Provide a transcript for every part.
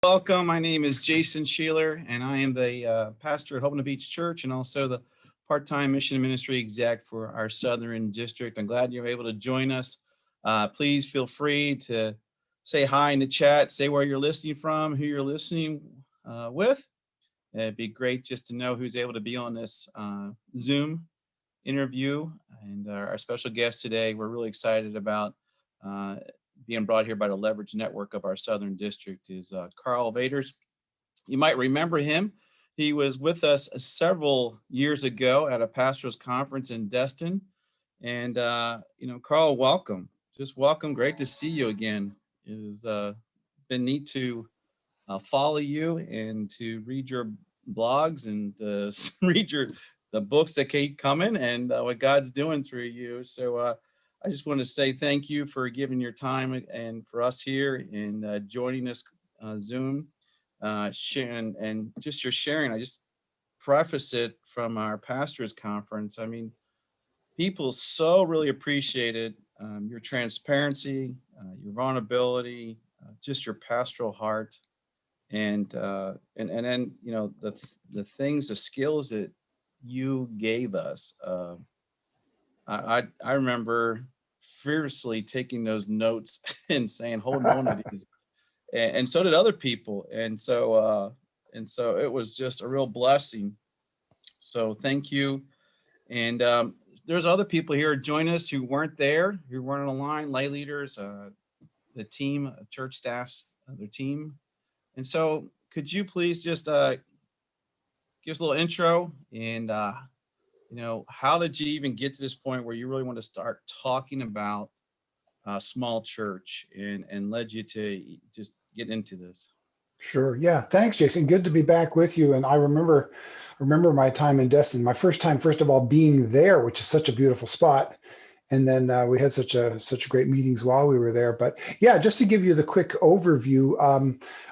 Welcome. My name is Jason Scheler, and I am the pastor at Hope on the Beach Church and also the part-time mission ministry exec for our Southern District. I'm glad you're able to join us. Please feel free to say hi in the chat, say where you're listening from, who you're listening with. It'd be great just to know who's able to be on this Zoom interview. And our special guest today, we're really excited about uh, being brought here by the Leverage Network of our Southern District, is Karl Vaters. You might remember him. He was with us several years ago at a pastor's conference in Destin. And, Karl, welcome. Just welcome. Great to see you again. It's been neat to follow you and to read your blogs and read the books that keep coming and what God's doing through you. So I just want to say thank you for giving your time and for us here and joining us Zoom, sharing and just your sharing. I just preface it from our pastors conference. I mean, people so really appreciated your transparency, your vulnerability, just your pastoral heart, and then the things, the skills that you gave us. I remember fiercely taking those notes and saying, holding on to these, and so did other people, and so it was just a real blessing. So thank you. And there's other people here join us who weren't there, who weren't on the line, lay leaders, the team, church staffs, their team. And so could you please just give us a little intro and, how did you even get to this point where you really want to start talking about small church and led you to just get into this? Sure. Yeah. Thanks, Jason. Good to be back with you. And I remember my time in Destin. My first time, first of all, being there, which is such a beautiful spot. And then we had such great meetings while we were there. But yeah, just to give you the quick overview,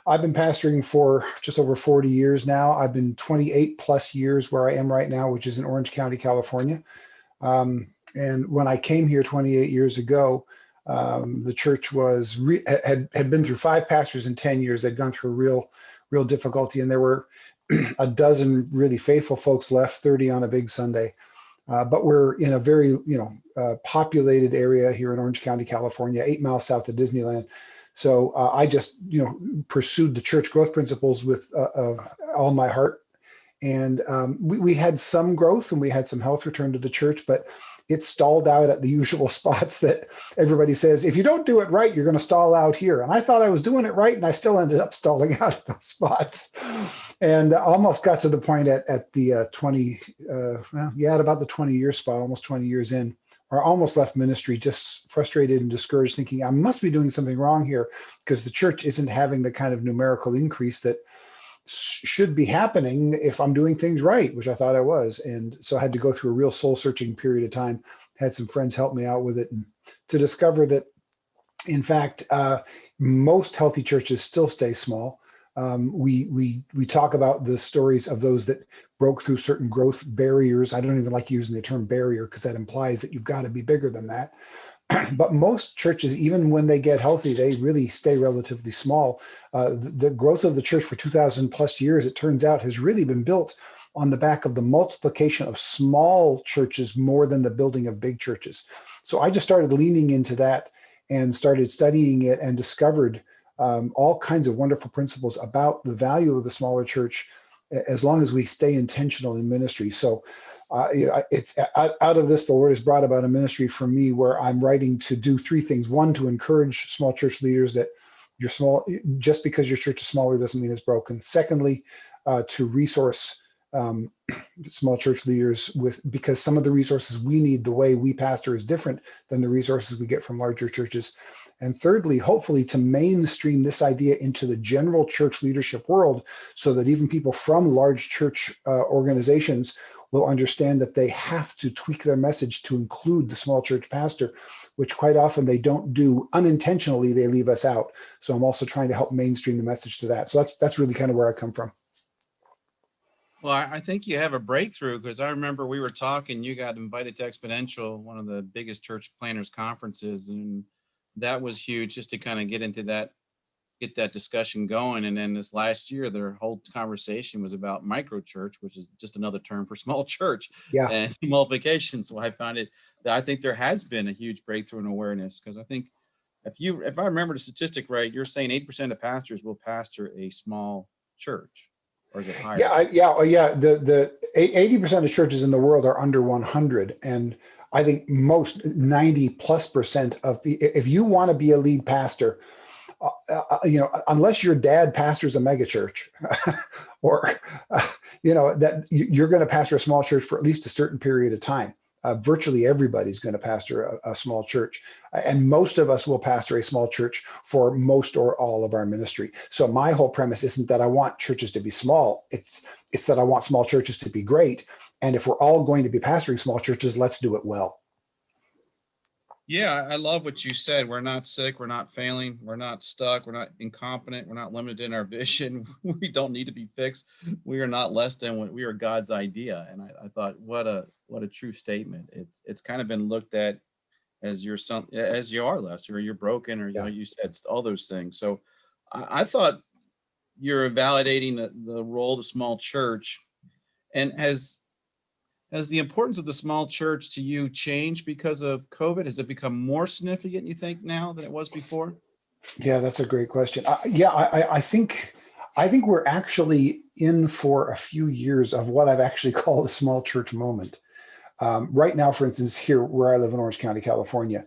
I've been pastoring for just over 40 years now. I've been 28 plus years where I am right now, which is in Orange County, California. And when I came here 28 years ago, the church had been through 5 pastors in 10 years. They'd gone through real difficulty, and there were a dozen really faithful folks left, 30 on a big Sunday. But we're in a very populated area here in Orange County, California, 8 miles south of Disneyland. So I just pursued the church growth principles with all my heart. And we had some growth and we had some health return to the church, but it stalled out at the usual spots that everybody says, if you don't do it right, you're going to stall out here. And I thought I was doing it right, and I still ended up stalling out at those spots. And almost got to the point at the at about the 20-year spot, almost 20 years in, or almost left ministry, just frustrated and discouraged, thinking I must be doing something wrong here because the church isn't having the kind of numerical increase that should be happening if I'm doing things right, which I thought I was. And so I had to go through a real soul searching period of time, had some friends help me out with it, and to discover that, in fact, most healthy churches still stay small. We talk about the stories of those that broke through certain growth barriers. I don't even like using the term barrier because that implies that you've got to be bigger than that. But most churches, even when they get healthy, they really stay relatively small. The growth of the church for 2,000 plus years, it turns out, has really been built on the back of the multiplication of small churches more than the building of big churches. So I just started leaning into that and started studying it and discovered all kinds of wonderful principles about the value of the smaller church as long as we stay intentional in ministry. So it's out of this, the Lord has brought about a ministry for me where I'm writing to do 3 things. One, to encourage small church leaders that you're small, just because your church is smaller doesn't mean it's broken. Secondly, to resource small church leaders because some of the resources we need, the way we pastor, is different than the resources we get from larger churches. And thirdly, hopefully to mainstream this idea into the general church leadership world so that even people from large church organizations will understand that they have to tweak their message to include the small church pastor, which quite often they don't do unintentionally. They leave us out. So I'm also trying to help mainstream the message to that. So that's really kind of where I come from. Well, I think you have a breakthrough because I remember we were talking, you got invited to Exponential, one of the biggest church planners conferences, and that was huge just to kind of get into that get that discussion going. And then this last year, their whole conversation was about micro church, which is just another term for small church Yeah. and multiplication. So I found it that I think there has been a huge breakthrough in awareness, because I think if I remember the statistic right, you're saying 8% of pastors will pastor a small church, or is it higher Yeah, than that? yeah. The 80% of churches in the world are under 100, and I think most 90+% of if you want to be a lead pastor, unless your dad pastors a mega church, or that you're going to pastor a small church for at least a certain period of time. Virtually everybody's going to pastor a small church, and most of us will pastor a small church for most or all of our ministry. So my whole premise isn't that I want churches to be small. It's that I want small churches to be great. And if we're all going to be pastoring small churches, let's do it well. Yeah, I love what you said. We're not sick. We're not failing. We're not stuck. We're not incompetent. We're not limited in our vision. We don't need to be fixed. We are not less than what we are God's idea. And I thought, what a true statement. It's kind of been looked at as as you are less, or you're broken, or Yeah. you said all those things. So I thought you're validating the role of the small church. And has the importance of the small church to you changed because of COVID? Has it become more significant, you think, now than it was before? Yeah, that's a great question. I think we're actually in for a few years of what I've actually called a small church moment. Right now, for instance, here where I live in Orange County, California,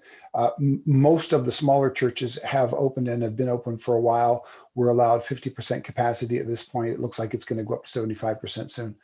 most of the smaller churches have opened and have been open for a while. We're allowed 50% capacity at this point. It looks like it's going to go up to 75% soon.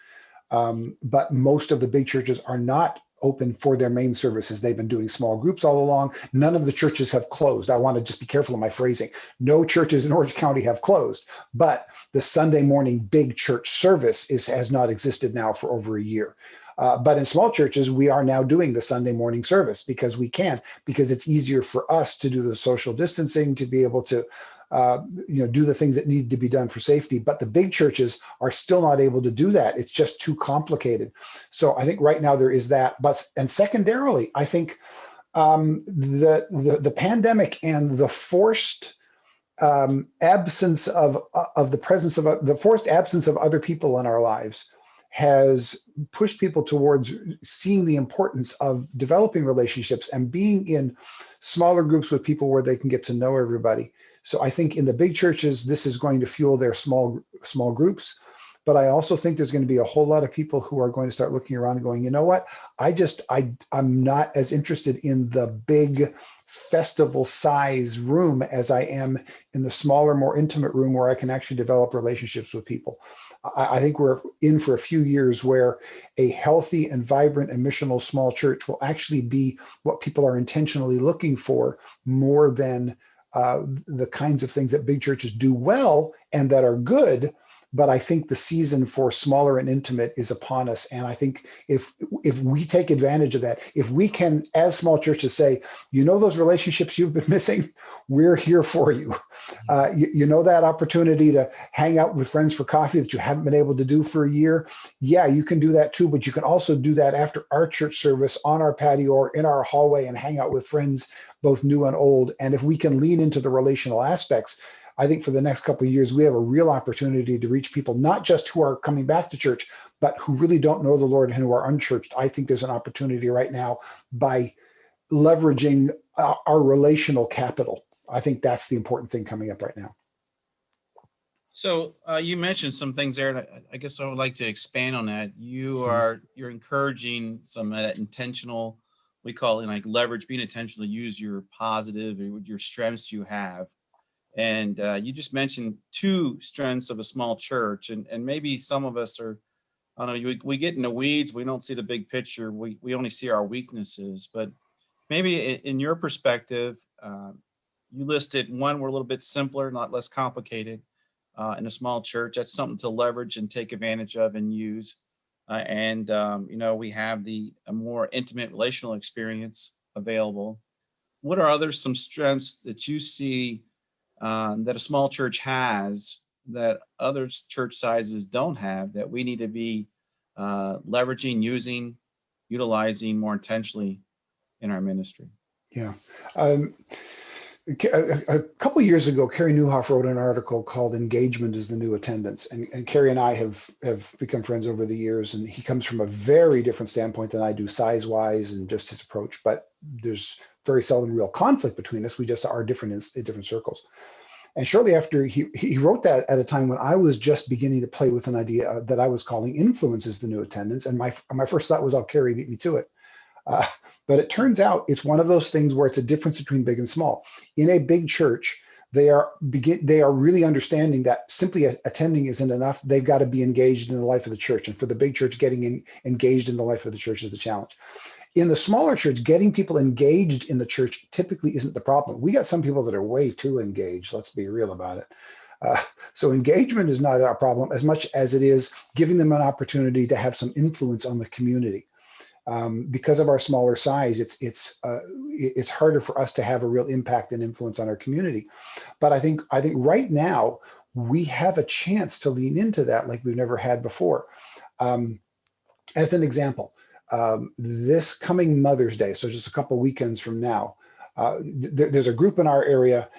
But most of the big churches are not open for their main services. They've been doing small groups all along. None of the churches have closed. I want to just be careful of my phrasing. No churches in Orange County have closed, but the Sunday morning big church service has not existed now for over a year. But in small churches, we are now doing the Sunday morning service because we can, because it's easier for us to do the social distancing, to be able to do the things that need to be done for safety. But the big churches are still not able to do that. It's just too complicated. So I think right now there is that. And secondarily, I think the pandemic and the forced absence of the presence of the forced absence of other people in our lives has pushed people towards seeing the importance of developing relationships and being in smaller groups with people where they can get to know everybody. So I think in the big churches, this is going to fuel their small groups. But I also think there's going to be a whole lot of people who are going to start looking around and going, you know what? I'm not as interested in the big festival size room as I am in the smaller, more intimate room where I can actually develop relationships with people. I think we're in for a few years where a healthy and vibrant and missional small church will actually be what people are intentionally looking for, more than the kinds of things that big churches do well and that are good. But I think the season for smaller and intimate is upon us. And I think if we take advantage of that, if we can, as small churches, say, those relationships you've been missing, we're here for you. That opportunity to hang out with friends for coffee that you haven't been able to do for a year. Yeah, you can do that too, but you can also do that after our church service on our patio or in our hallway and hang out with friends, both new and old. And if we can lean into the relational aspects, I think for the next couple of years, we have a real opportunity to reach people, not just who are coming back to church, but who really don't know the Lord and who are unchurched. I think there's an opportunity right now by leveraging our relational capital. I think that's the important thing coming up right now. So you mentioned some things there, and I guess I would like to expand on that. You're encouraging some of that intentional, we call it like leverage, being intentional to use your positive or your strengths you have. And you just mentioned two strengths of a small church, and maybe some of us are, I don't know, we get in the weeds, we don't see the big picture, we only see our weaknesses. But maybe in your perspective, you listed one, we're a little bit simpler, not less complicated in a small church. That's something to leverage and take advantage of and use. We have a more intimate relational experience available. What are some strengths that you see that a small church has that other church sizes don't have, that we need to be leveraging, utilizing more intentionally in our ministry? Yeah. Um, A couple of years ago, Carrie Newhoff wrote an article called "Engagement is the New Attendance," and Carrie and I have become friends over the years. And he comes from a very different standpoint than I do, size-wise and just his approach. But there's very seldom real conflict between us. We just are different in different circles. And shortly after, he wrote that at a time when I was just beginning to play with an idea that I was calling "Influence is the New Attendance." And my first thought was, "Oh, Carrie beat me to it." Uh, but it turns out it's one of those things where it's a difference between big and small. In a big church, they are really understanding that simply attending isn't enough. They've got to be engaged in the life of the church. And for the big church, engaged in the life of the church is the challenge. In the smaller church, getting people engaged in the church typically isn't the problem. We got some people that are way too engaged. Let's be real about it. So engagement is not our problem as much as it is giving them an opportunity to have some influence on the community. Because of our smaller size, it's harder for us to have a real impact and influence on our community. But I think right now we have a chance to lean into that like we've never had before. As an example, this coming Mother's Day, so just a couple weekends from now, there's a group in our area.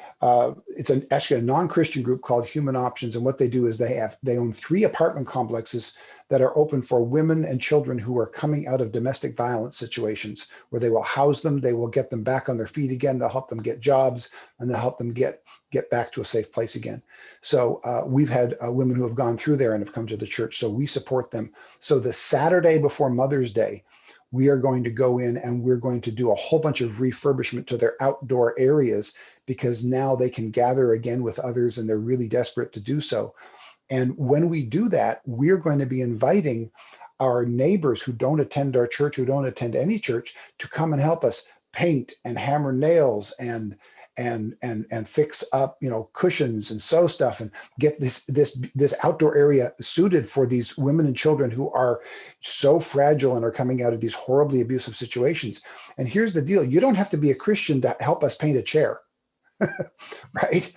It's actually a non-Christian group called Human Options, and what they do is they own 3 apartment complexes that are open for women and children who are coming out of domestic violence situations, where they will house them, they will get them back on their feet again, they'll help them get jobs, and they'll help them get back to a safe place again. So we've had women who have gone through there and have come to the church, so we support them. So the Saturday before Mother's Day, we are going to go in and we're going to do a whole bunch of refurbishment to their outdoor areas, because now they can gather again with others and they're really desperate to do so. And when we do that, we're going to be inviting our neighbors who don't attend our church, who don't attend any church, to come and help us paint and hammer nails and fix up, cushions and sew stuff, and get this outdoor area suited for these women and children who are so fragile and are coming out of these horribly abusive situations. And here's the deal: you don't have to be a Christian to help us paint a chair. Right?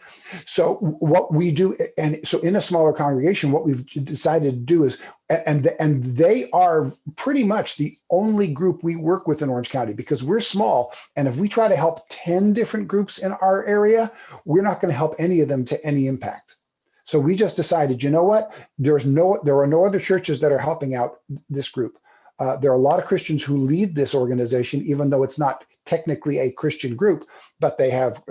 So what we do, and so in a smaller congregation, what we've decided to do is, and they are pretty much the only group we work with in Orange County, because we're small. And if we try to help 10 different groups in our area, we're not going to help any of them to any impact. So we just decided, you know what? There are no other churches that are helping out this group. There are a lot of Christians who lead this organization, even though it's not technically a Christian group, but they have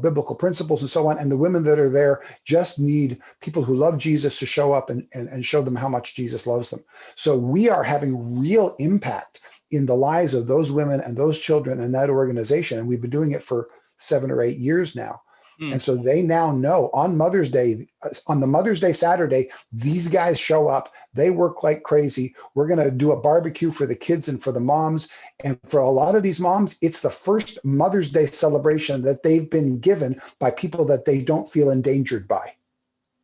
biblical principles and so on. And the women that are there just need people who love Jesus to show up and show them how much Jesus loves them. So we are having real impact in the lives of those women and those children and that organization. And we've been doing it for 7 or 8 years now. And so they now know on Mother's Day, on the Mother's Day Saturday, these guys show up, they work like crazy. We're going to do a barbecue for the kids and for the moms. And for a lot of these moms, it's the first Mother's Day celebration that they've been given by people that they don't feel endangered by.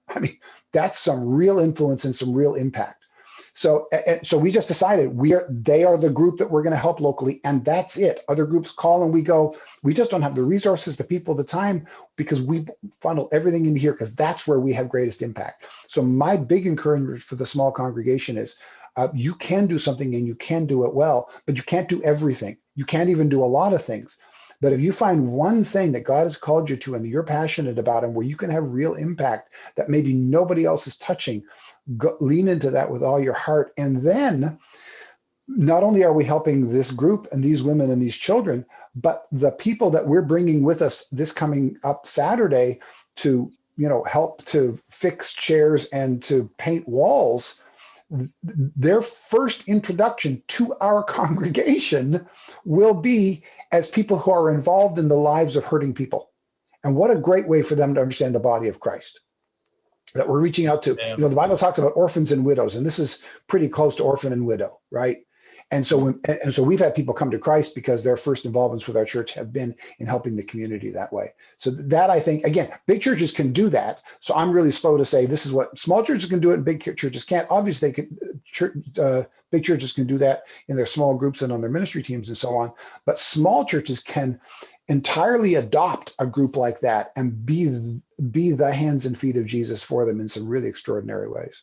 I mean, that's some real influence and some real impact. So we just decided they are the group that we're going to help locally, and that's it. Other groups call and we go, we just don't have the resources, the people, the time, because we funnel everything into here, because that's where we have greatest impact. So my big encouragement for the small congregation is you can do something and you can do it well, but you can't do everything. You can't even do a lot of things. But if you find one thing that God has called you to and that you're passionate about and where you can have real impact that maybe nobody else is touching, lean into that with all your heart. And then not only are we helping this group and these women and these children, but the people that we're bringing with us this coming up Saturday to help to fix chairs and to paint walls, their first introduction to our congregation will be as people who are involved in the lives of hurting people. And what a great way for them to understand the body of Christ that we're reaching out to. Yeah. The Bible talks about orphans and widows, and this is pretty close to orphan and widow, right? And so we've had people come to Christ because their first involvements with our church have been in helping the community that way. So that, I think, again, big churches can do that. So I'm really slow to say this is what small churches can do it and big churches can't. Obviously, big churches can do that in their small groups and on their ministry teams and so on. But small churches can entirely adopt a group like that and be the hands and feet of Jesus for them in some really extraordinary ways.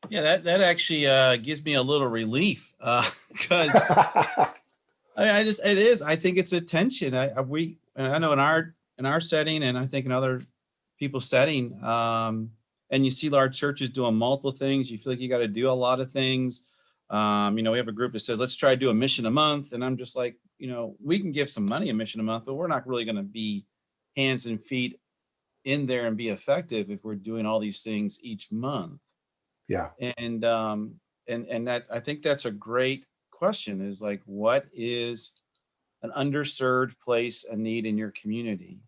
Yeah, that actually gives me a little relief because it is. I think it's a tension. I know in our setting, and I think in other people's setting, and you see large churches doing multiple things. You feel like you got to do a lot of things. We have a group that says, let's try to do a mission a month. And I'm just like, we can give some money a mission a month, but we're not really going to be hands and feet in there and be effective if we're doing all these things each month. Yeah. And that, I think that's a great question, is like, what is an underserved place, a need in your community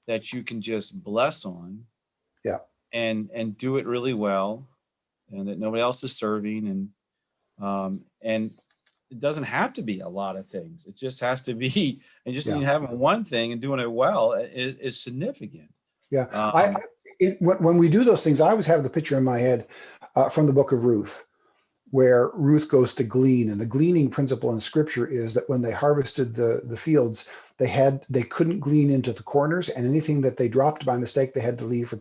that you can just bless on, Yeah. and do it really well, and that nobody else is serving. And it doesn't have to be a lot of things. It just has to be, and just Yeah. having one thing and doing it well is significant. Yeah. Um, When we do those things, I always have the picture in my head from the book of Ruth, where Ruth goes to glean. And the gleaning principle in scripture is that when they harvested the fields, they couldn't glean into the corners, and anything that they dropped by mistake, they had to leave for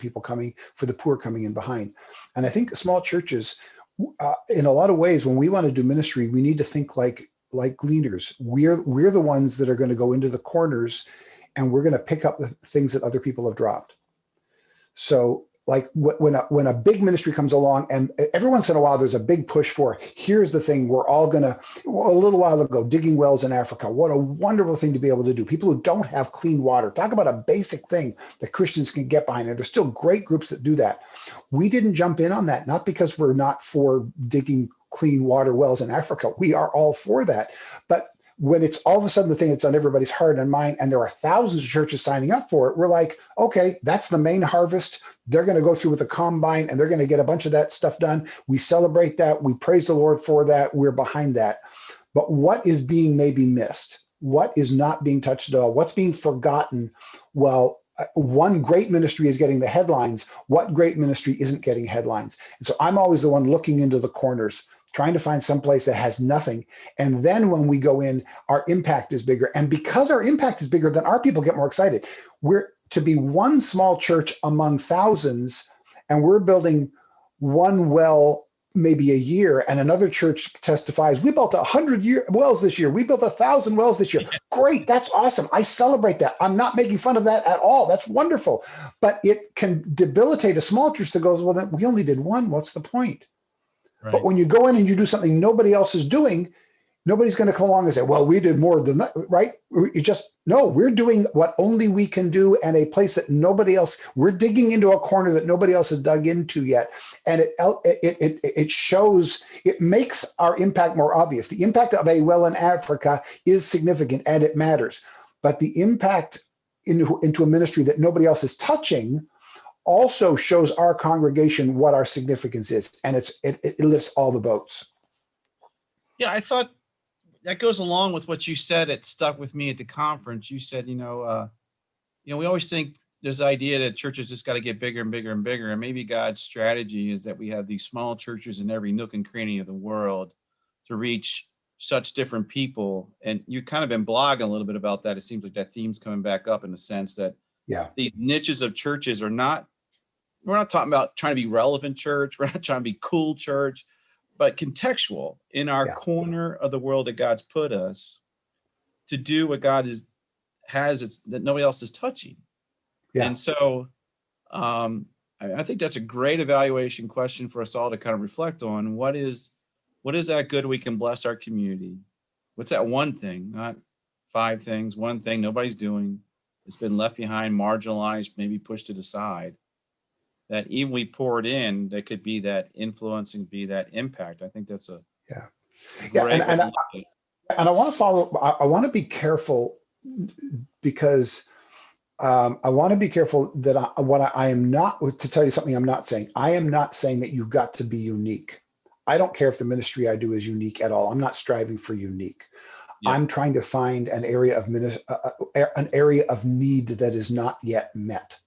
the poor coming in behind. And I think small churches, in a lot of ways, when we want to do ministry, we need to think like gleaners. We're the ones that are going to go into the corners, and we're going to pick up the things that other people have dropped. So like when a big ministry comes along, and every once in a while there's a big push for, here's the thing, we're all gonna, a little while ago, digging wells in Africa. What a wonderful thing to be able to do. People who don't have clean water, talk about a basic thing that Christians can get behind. And there's still great groups that do that. We didn't jump in on that, not because we're not for digging clean water wells in Africa. We are all for that. But when it's all of a sudden the thing that's on everybody's heart and mind, and there are thousands of churches signing up for it, we're like, okay, that's the main harvest. They're going to go through with the combine, and they're going to get a bunch of that stuff done. We celebrate that. We praise the Lord for that. We're behind that. But what is being maybe missed? What is not being touched at all? What's being forgotten? Well, one great ministry is getting the headlines. What great ministry isn't getting headlines? And so I'm always the one looking into the corners, trying to find some place that has nothing. And then when we go in, our impact is bigger. And because our impact is bigger, then our people get more excited. We're to be one small church among thousands, and we're building one well maybe a year, and another church testifies, we built 100 wells this year. We built 1,000 wells this year. Great, that's awesome. I celebrate that. I'm not making fun of that at all. That's wonderful. But it can debilitate a small church that goes, well, then we only did one. What's the point? Right. But when you go in and you do something nobody else is doing, nobody's going to come along and say, well, we did more than that, right? No, we're doing what only we can do, and a place that nobody else, we're digging into a corner that nobody else has dug into yet. And it shows, it makes our impact more obvious. The impact of a well in Africa is significant, and it matters. But the impact into a ministry that nobody else is touching also shows our congregation what our significance is, and it lifts all the boats. Yeah, I thought that goes along with what you said. It stuck with me at the conference. You said, we always think this idea that churches just got to get bigger and bigger and bigger, and maybe God's strategy is that we have these small churches in every nook and cranny of the world to reach such different people. And you've kind of been blogging a little bit about that. It seems like that theme's coming back up, in the sense that these niches of churches are not, we're not talking about trying to be relevant church. We're not trying to be cool church, but contextual in our corner of the world that God's put us to do what God has that nobody else is touching. Yeah. And so I think that's a great evaluation question for us all to kind of reflect on. What is that good we can bless our community? What's that one thing, not 5 things, one thing nobody's doing, it's been left behind, marginalized, maybe pushed to the side, that even we pour it in, that could be that influence and be that impact. I think that's a great and I want to follow. I want to be careful, because I want to be careful that I am not, to tell you something I'm not saying. I am not saying that you've got to be unique. I don't care if the ministry I do is unique at all. I'm not striving for unique. Yeah. I'm trying to find an area of need that is not yet met.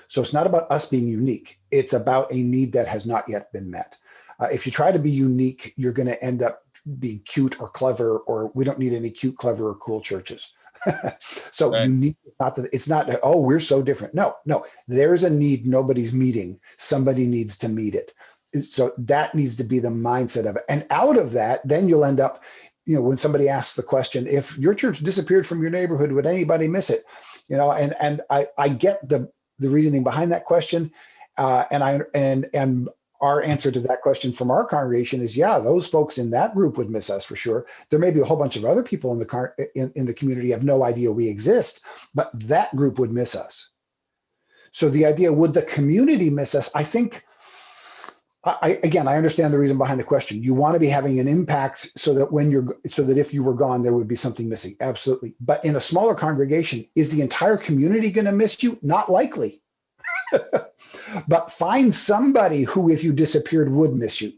So it's not about us being unique. It's about a need that has not yet been met. If you try to be unique, you're going to end up being cute or clever, or we don't need any cute, clever, or cool churches. So right. Unique, it's not, oh, we're so different. No, there's a need nobody's meeting. Somebody needs to meet it. So that needs to be the mindset of it. And out of that, then you'll end up, when somebody asks the question, if your church disappeared from your neighborhood, would anybody miss it? And I get the reasoning behind that question. And our answer to that question from our congregation is, yeah, those folks in that group would miss us for sure. There may be a whole bunch of other people in the community have no idea we exist, but that group would miss us. So the idea, would the community miss us? I think, I understand the reason behind the question. You want to be having an impact so that if you were gone, there would be something missing. Absolutely. But in a smaller congregation, is the entire community going to miss you? Not likely. But find somebody who, if you disappeared, would miss you,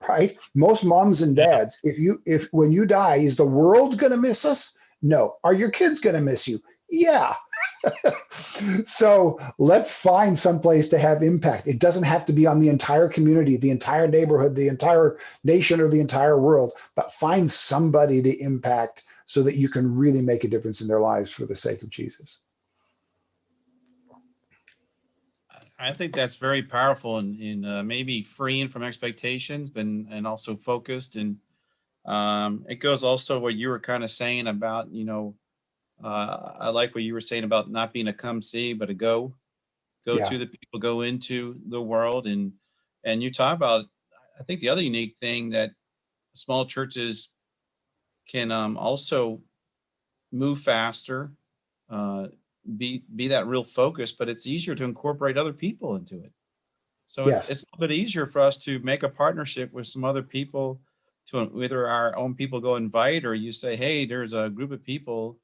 right? Most moms and dads, if when you die, is the world going to miss us? No. Are your kids going to miss you? Yeah. So let's find some place to have impact. It doesn't have to be on the entire community, the entire neighborhood, the entire nation, or the entire world, but find somebody to impact so that you can really make a difference in their lives for the sake of Jesus. I think that's very powerful and maybe freeing from expectations, and also focused. And it goes also what you were kind of saying about, I like what you were saying about not being a come see, but a go Yeah. to the people, go into the world. And you talk about, I think the other unique thing that small churches can also move faster, uh, be that real focus, but it's easier to incorporate other people into it. So it's Yes. it's a little bit easier for us to make a partnership with some other people, to either our own people go invite, or you say, hey, there's a group of people,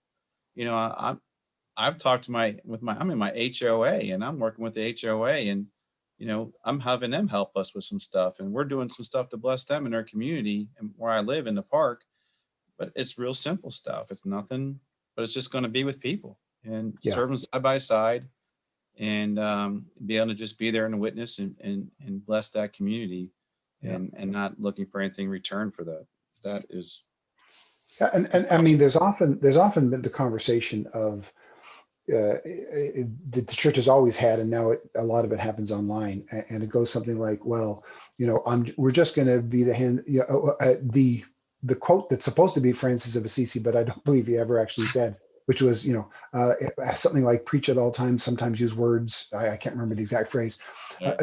I've talked to I'm in my HOA, and I'm working with the HOA, and I'm having them help us with some stuff, and we're doing some stuff to bless them in their community and where I live in the park. But it's real simple stuff. It's nothing, but it's just going to be with people and Yeah. serve them side by side, and be able to just be there and witness and bless that community, Yeah. and not looking for anything in return for that. That is Yeah. And I mean, there's often been the conversation of the church has always had, and now a lot of it happens online, and it goes something like, well, we're just going to be the hand, the quote that's supposed to be Francis of Assisi, but I don't believe he ever actually said, which was, something like, preach at all times, sometimes use words. I can't remember the exact phrase. yeah.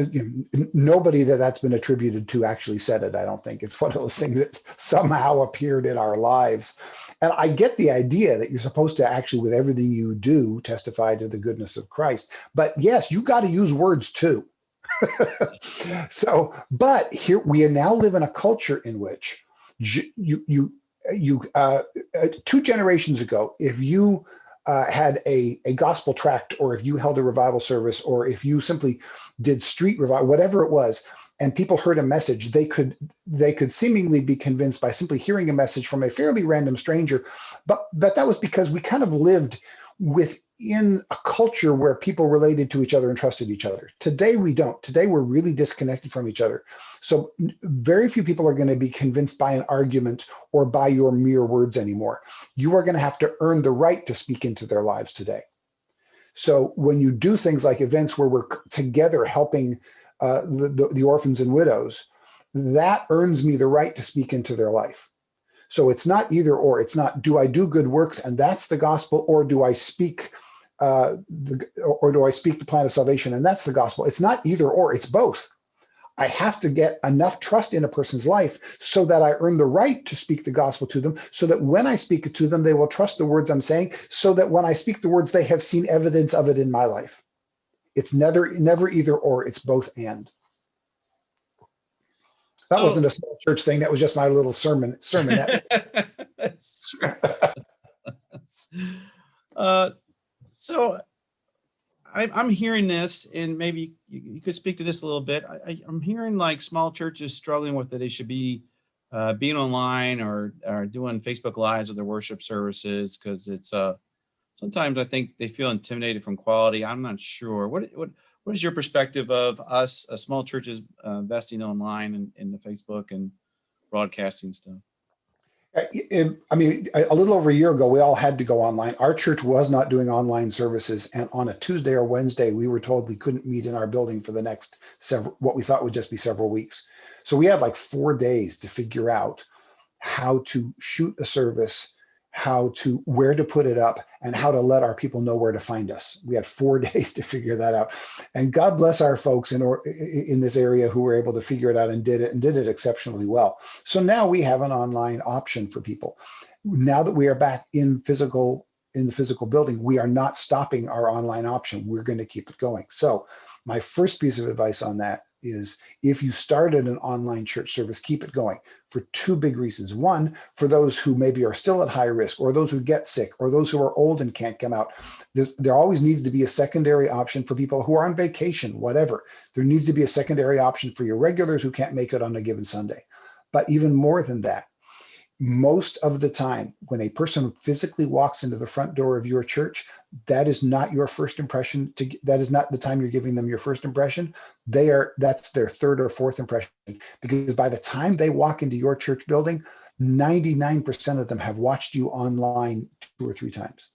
Nobody that's been attributed to actually said it. I don't think. It's one of those things that somehow appeared in our lives. And I get the idea that you're supposed to actually, with everything you do, testify to the goodness of Christ. But yes, you got to use words too. So, but here we now live in a culture in which you 2 generations ago, if you had a gospel tract, or if you held a revival service, or if you simply did street revival, whatever it was, and people heard a message, they could seemingly be convinced by simply hearing a message from a fairly random stranger. But that was because we kind of lived within a culture where people related to each other and trusted each other. Today we don't. Today we're really disconnected from each other. So very few people are going to be convinced by an argument or by your mere words anymore. You are going to have to earn the right to speak into their lives today. So when you do things like events where we're together helping the orphans and widows, that earns me the right to speak into their life. So it's not either or. It's not, do I do good works and that's the gospel, or do I speak the plan of salvation and that's the gospel? It's not either or. It's both. I have to get enough trust in a person's life so that I earn the right to speak the gospel to them, so that when I speak it to them, they will trust the words I'm saying, so that when I speak the words, they have seen evidence of it in my life. It's never either or. It's both and. That So wasn't a small church thing. That was just my little sermonette. that's true. So I'm hearing this, and maybe you could speak to this a little bit. I'm hearing like small churches struggling with that. They should be being online, or doing Facebook Lives of their worship services, because it's sometimes I think they feel intimidated from quality. I'm not sure. What is your perspective of us, small churches, investing online in the Facebook and broadcasting stuff? I mean, a little over a year ago, we all had to go online. Our church was not doing online services. And on a Tuesday or Wednesday, we were told we couldn't meet in our building for the next what we thought would just be several weeks. So we had like 4 days to figure out how to shoot a service, where to put it up, and how to let our people know where to find us. We had 4 days to figure that out. And God bless our folks in this area who were able to figure it out and did it exceptionally well. So now we have an online option for people. Now that we are back in the physical building, we are not stopping our online option. We're going to keep it going. So my first piece of advice on that is, if you started an online church service, keep it going for 2 big reasons. One, for those who maybe are still at high risk, or those who get sick, or those who are old and can't come out. There always needs to be a secondary option for people who are on vacation, whatever. There needs to be a secondary option for your regulars who can't make it on a given Sunday. But even more than that, most of the time, when a person physically walks into the front door of your church, that is not your first impression. That is not the time you're giving them your first impression. That's their 3rd or 4th impression, because by the time they walk into your church building, 99% of them have watched you online 2 or 3 times.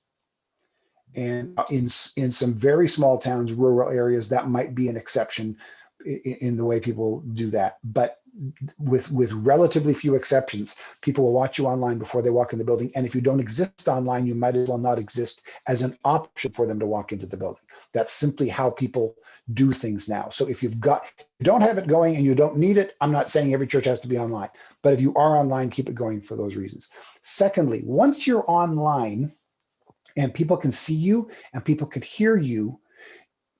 And in some very small towns, rural areas, that might be an exception in the way people do that. But with relatively few exceptions, people will watch you online before they walk in the building. And if you don't exist online, you might as well not exist as an option for them to walk into the building. That's simply how people do things now. So if you don't have it going and you don't need it, I'm not saying every church has to be online, but if you are online, keep it going for those reasons. Secondly, once you're online and people can see you and people can hear you,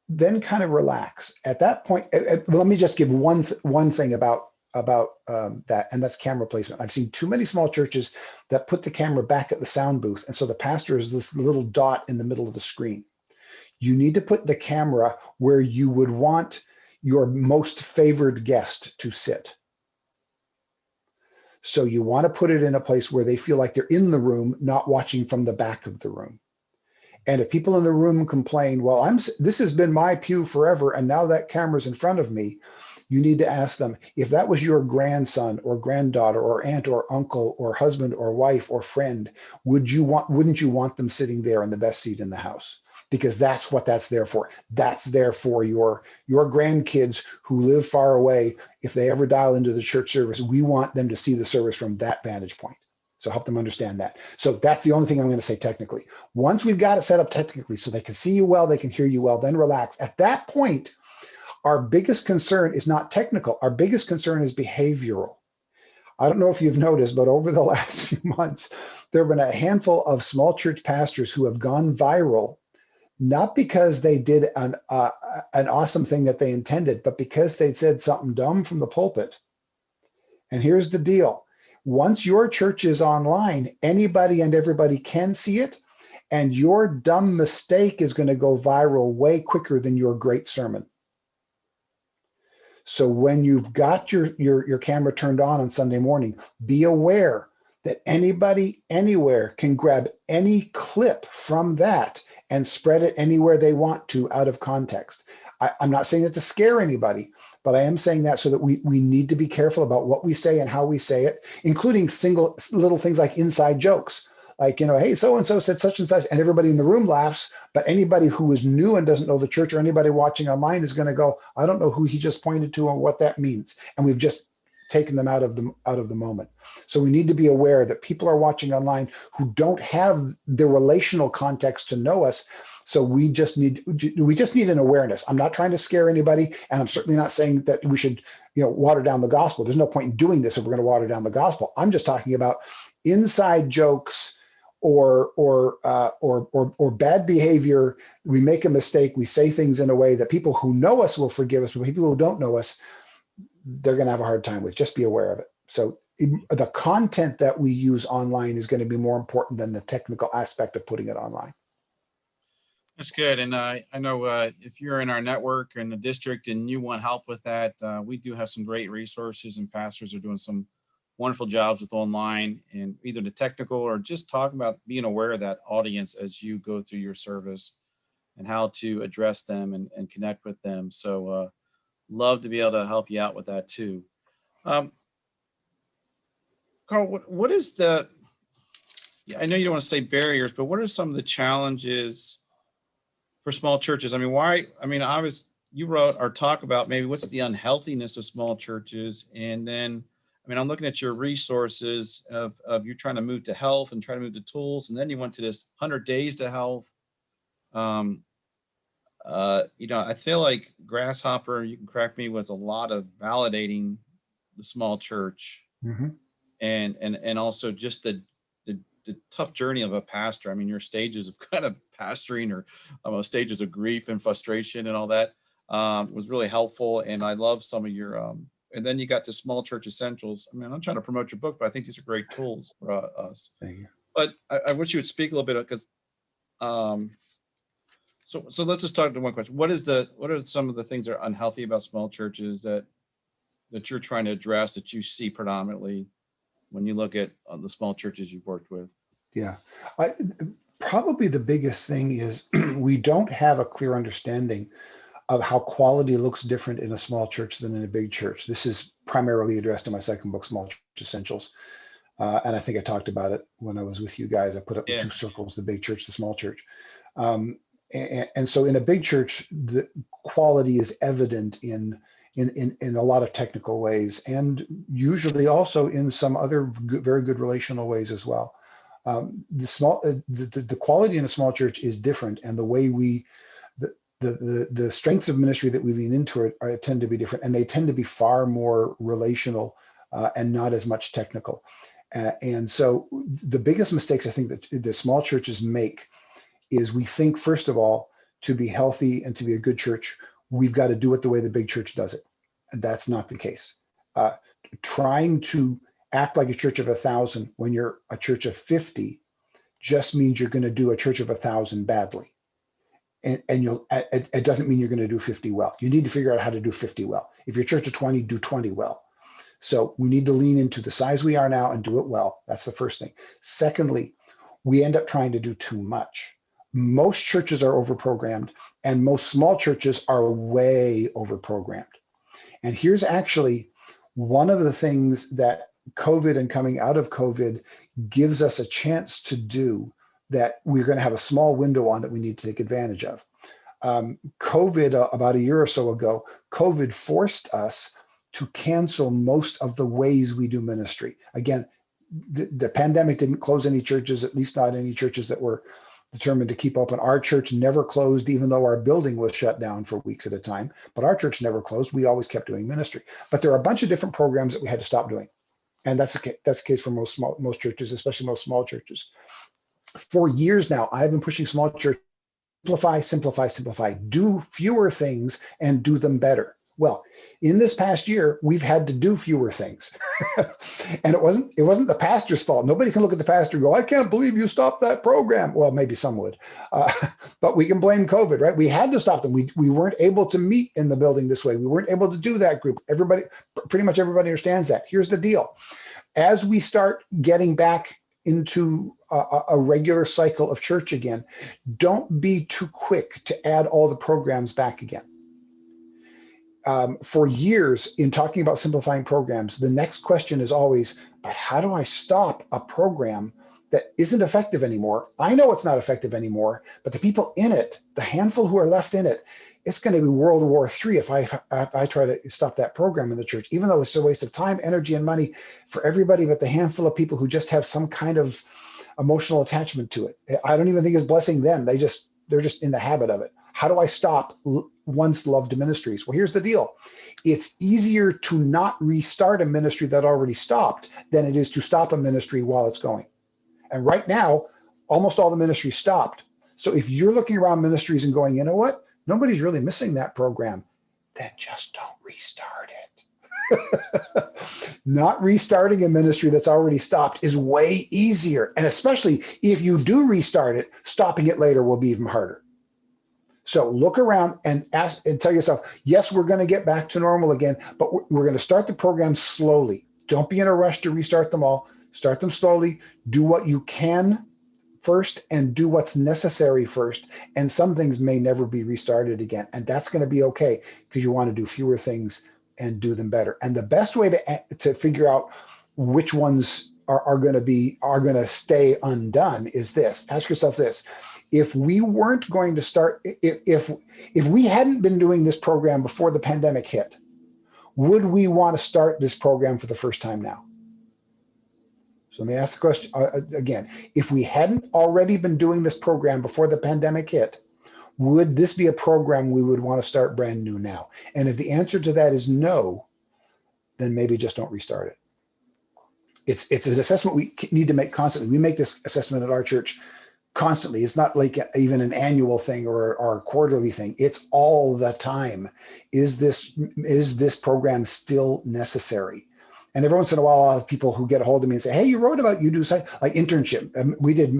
then kind of relax. At that point, let me just give one thing about that, and that's camera placement. I've seen too many small churches that put the camera back at the sound booth, and so the pastor is this little dot in the middle of the screen. You need to put the camera where you would want your most favored guest to sit. So you want to put it in a place where they feel like they're in the room, not watching from the back of the room. And if people in the room complain, well, this has been my pew forever, and now that camera's in front of me, you need to ask them, if that was your grandson or granddaughter or aunt or uncle or husband or wife or friend, wouldn't you want them sitting there in the best seat in the house? Because that's what that's there for. That's there for your grandkids who live far away. If they ever dial into the church service, we want them to see the service from that vantage point. So help them understand that. So that's the only thing I'm going to say technically. Once we've got it set up technically so they can see you well, they can hear you well, then relax. At that point, our biggest concern is not technical. Our biggest concern is behavioral. I don't know if you've noticed, but over the last few months, there have been a handful of small church pastors who have gone viral, not because they did an awesome thing that they intended, but because they said something dumb from the pulpit. And here's the deal. Once your church is online, anybody and everybody can see it, and your dumb mistake is going to go viral way quicker than your great sermon. So when you've got your camera turned on Sunday morning, be aware that anybody anywhere can grab any clip from that and spread it anywhere they want to out of context. I'm not saying that to scare anybody, but I am saying that so that we need to be careful about what we say and how we say it, including single little things like inside jokes. Like, hey, so-and-so said such and such, and everybody in the room laughs, but anybody who is new and doesn't know the church, or anybody watching online, is going to go, I don't know who he just pointed to and what that means. And we've just taken them out of the moment. So we need to be aware that people are watching online who don't have the relational context to know us. So we just need an awareness. I'm not trying to scare anybody, and I'm certainly not saying that we should, water down the gospel. There's no point in doing this if we're going to water down the gospel. I'm just talking about inside jokes or bad behavior. We make a mistake. We say things in a way that people who know us will forgive us, but people who don't know us, they're going to have a hard time with. Just be aware of it. So the content that we use online is going to be more important than the technical aspect of putting it online. That's good. And I know if you're in our network or in the district and you want help with that, we do have some great resources, and pastors are doing some wonderful jobs with online and either the technical or just talking about being aware of that audience as you go through your service and how to address them and connect with them. So love to be able to help you out with that too. Karl, what is I know you don't want to say barriers, but what are some of the challenges for small churches? I mean, you wrote or talk about maybe what's the unhealthiness of small churches, and then I mean, I'm looking at your resources of you trying to move to health and trying to move to tools, and then you went to this 100 days to health. Um, I feel like Grasshopper, you can correct me, was a lot of validating the small church Mhm. and also just the tough journey of a pastor. I mean, your stages of kind of pastoring or stages of grief and frustration and all that was really helpful. And I love some of your, and then you got to Small Church Essentials. I mean, I'm trying to promote your book, but I think these are great tools for us. Thank you. But I wish you would speak a little bit because, um, so let's just talk to one question. What are some of the things that are unhealthy about small churches that you're trying to address that you see predominantly when you look at the small churches you've worked with? Yeah. I, Probably the biggest thing is we don't have a clear understanding of how quality looks different in a small church than in a big church. This is primarily addressed in my second book, Small Church Essentials. And I think I talked about it when I was with you guys. I put up the Yeah. two circles, the big church, the small church. And so in a big church, the quality is evident in a lot of technical ways, and usually also in some other very good relational ways as well. The quality in a small church is different, and the way the strengths of ministry that we lean into tend to be different, and they tend to be far more relational and not as much technical. And so the biggest mistakes I think that the small churches make is we think, first of all, to be healthy and to be a good church, we've got to do it the way the big church does it. And that's not the case. Trying to act like a church of 1,000 when you're a church of 50 just means you're going to do a church of 1,000 badly. And it doesn't mean you're going to do 50 well. You need to figure out how to do 50 well. If you're a church of 20, do 20 well. So we need to lean into the size we are now and do it well. That's the first thing. Secondly, we end up trying to do too much. Most churches are overprogrammed, and most small churches are way overprogrammed. And here's actually one of the things that COVID and coming out of COVID gives us a chance to do that we're going to have a small window on that we need to take advantage of. COVID, about a year or so ago, COVID forced us to cancel most of the ways we do ministry. Again, the pandemic didn't close any churches, at least not any churches that were determined to keep open. Our church never closed, even though our building was shut down for weeks at a time. But our church never closed. We always kept doing ministry. But there are a bunch of different programs that we had to stop doing. And that's the case for most churches, especially most small churches. For years now, I've been pushing small churches, simplify, simplify, simplify. Do fewer things and do them better. Well, in this past year, we've had to do fewer things. And it wasn't the pastor's fault. Nobody can look at the pastor and go, I can't believe you stopped that program. Well, maybe some would, but we can blame COVID, right? We had to stop them. We weren't able to meet in the building this way. We weren't able to do that group. Pretty much everybody understands that. Here's the deal. As we start getting back into a regular cycle of church again, don't be too quick to add all the programs back again. For years, in talking about simplifying programs, the next question is always, but how do I stop a program that isn't effective anymore? I know it's not effective anymore, but the people in it, the handful who are left in it, it's going to be World War III if I try to stop that program in the church, even though it's a waste of time, energy, and money for everybody but the handful of people who just have some kind of emotional attachment to it. I don't even think it's blessing them. They're just in the habit of it. How do I stop once loved ministries? Well, here's the deal. It's easier to not restart a ministry that already stopped than it is to stop a ministry while it's going. And right now, almost all the ministries stopped. So if you're looking around ministries and going, you know what? Nobody's really missing that program, then just don't restart it. Not restarting a ministry that's already stopped is way easier. And especially if you do restart it, stopping it later will be even harder. So look around and ask and tell yourself, yes, we're going to get back to normal again, but we're going to start the program slowly. Don't be in a rush to restart them all. Start them slowly. Do what you can first and do what's necessary first. And some things may never be restarted again. And that's going to be okay because you want to do fewer things and do them better. And the best way to figure out which ones are going to stay undone is this. Ask yourself this. If we weren't going to start, if we hadn't been doing this program before the pandemic hit, Would we want to start this program for the first time now? So let me ask the question again. If we hadn't already been doing this program before the pandemic hit, would this be a program we would want to start brand new now? And if the answer to that is no, then maybe just don't restart it. It's an assessment we need to make constantly. We make this assessment at our church constantly. It's not like even an annual thing or a quarterly thing. It's all the time. Is this program still necessary? And every once in a while, I'll have people who get a hold of me and say, "Hey, you wrote about, you do something like internship." We did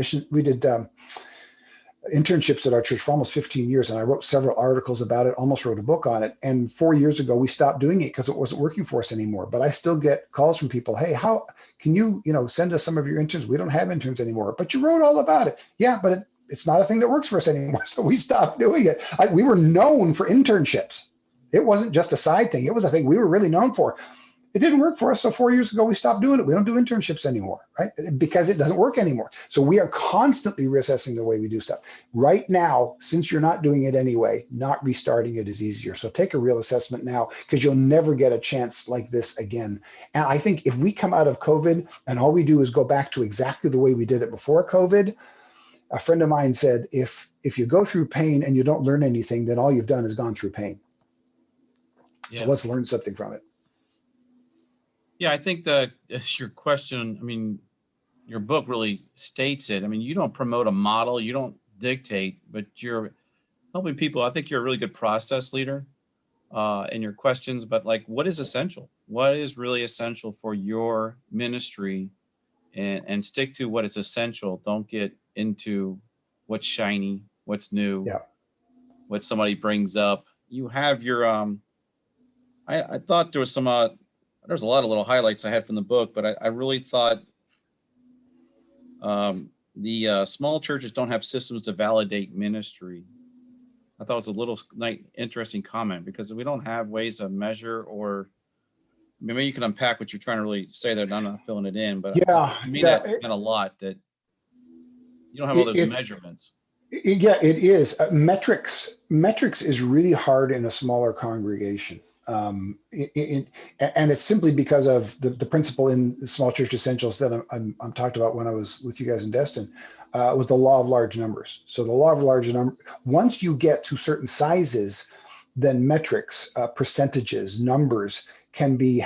internships at our church for almost 15 years, and I wrote several articles about it, almost wrote a book on it. And 4 years ago, we stopped doing it because it wasn't working for us anymore. But I still get calls from people, "Hey, how can you, send us some of your interns? We don't have interns anymore." "But you wrote all about it." "Yeah, but it's not a thing that works for us anymore." So we stopped doing it. We were known for internships. It wasn't just a side thing. It was a thing we were really known for. It didn't work for us. So 4 years ago, we stopped doing it. We don't do internships anymore, right? Because it doesn't work anymore. So we are constantly reassessing the way we do stuff. Right now, since you're not doing it anyway, not restarting it is easier. So take a real assessment now, because you'll never get a chance like this again. And I think if we come out of COVID and all we do is go back to exactly the way we did it before COVID, a friend of mine said, if you go through pain and you don't learn anything, then all you've done is gone through pain. Yeah. So let's learn something from it. Yeah, I think that your question, your book really states it. You don't promote a model, you don't dictate, but you're helping people. I think you're a really good process leader in your questions, but like, what is essential? What is really essential for your ministry? And stick to what is essential. Don't get into what's shiny, what's new, Yeah. what somebody brings up. You have your, I thought there was some, there's a lot of little highlights I had from the book, but I really thought the small churches don't have systems to validate ministry. I thought it was a little interesting comment, because we don't have ways to measure, or maybe you can unpack what you're trying to really say there. And I'm not filling it in, but Yeah, I mean that meant a lot, that you don't have all those measurements. Yeah, it is. Metrics is really hard in a smaller congregation. And it's simply because of the principle in the Small Church Essentials that I'm talked about when I was with you guys in Destin, was the law of large numbers. So the law of large number, once you get to certain sizes, then metrics, percentages, numbers can be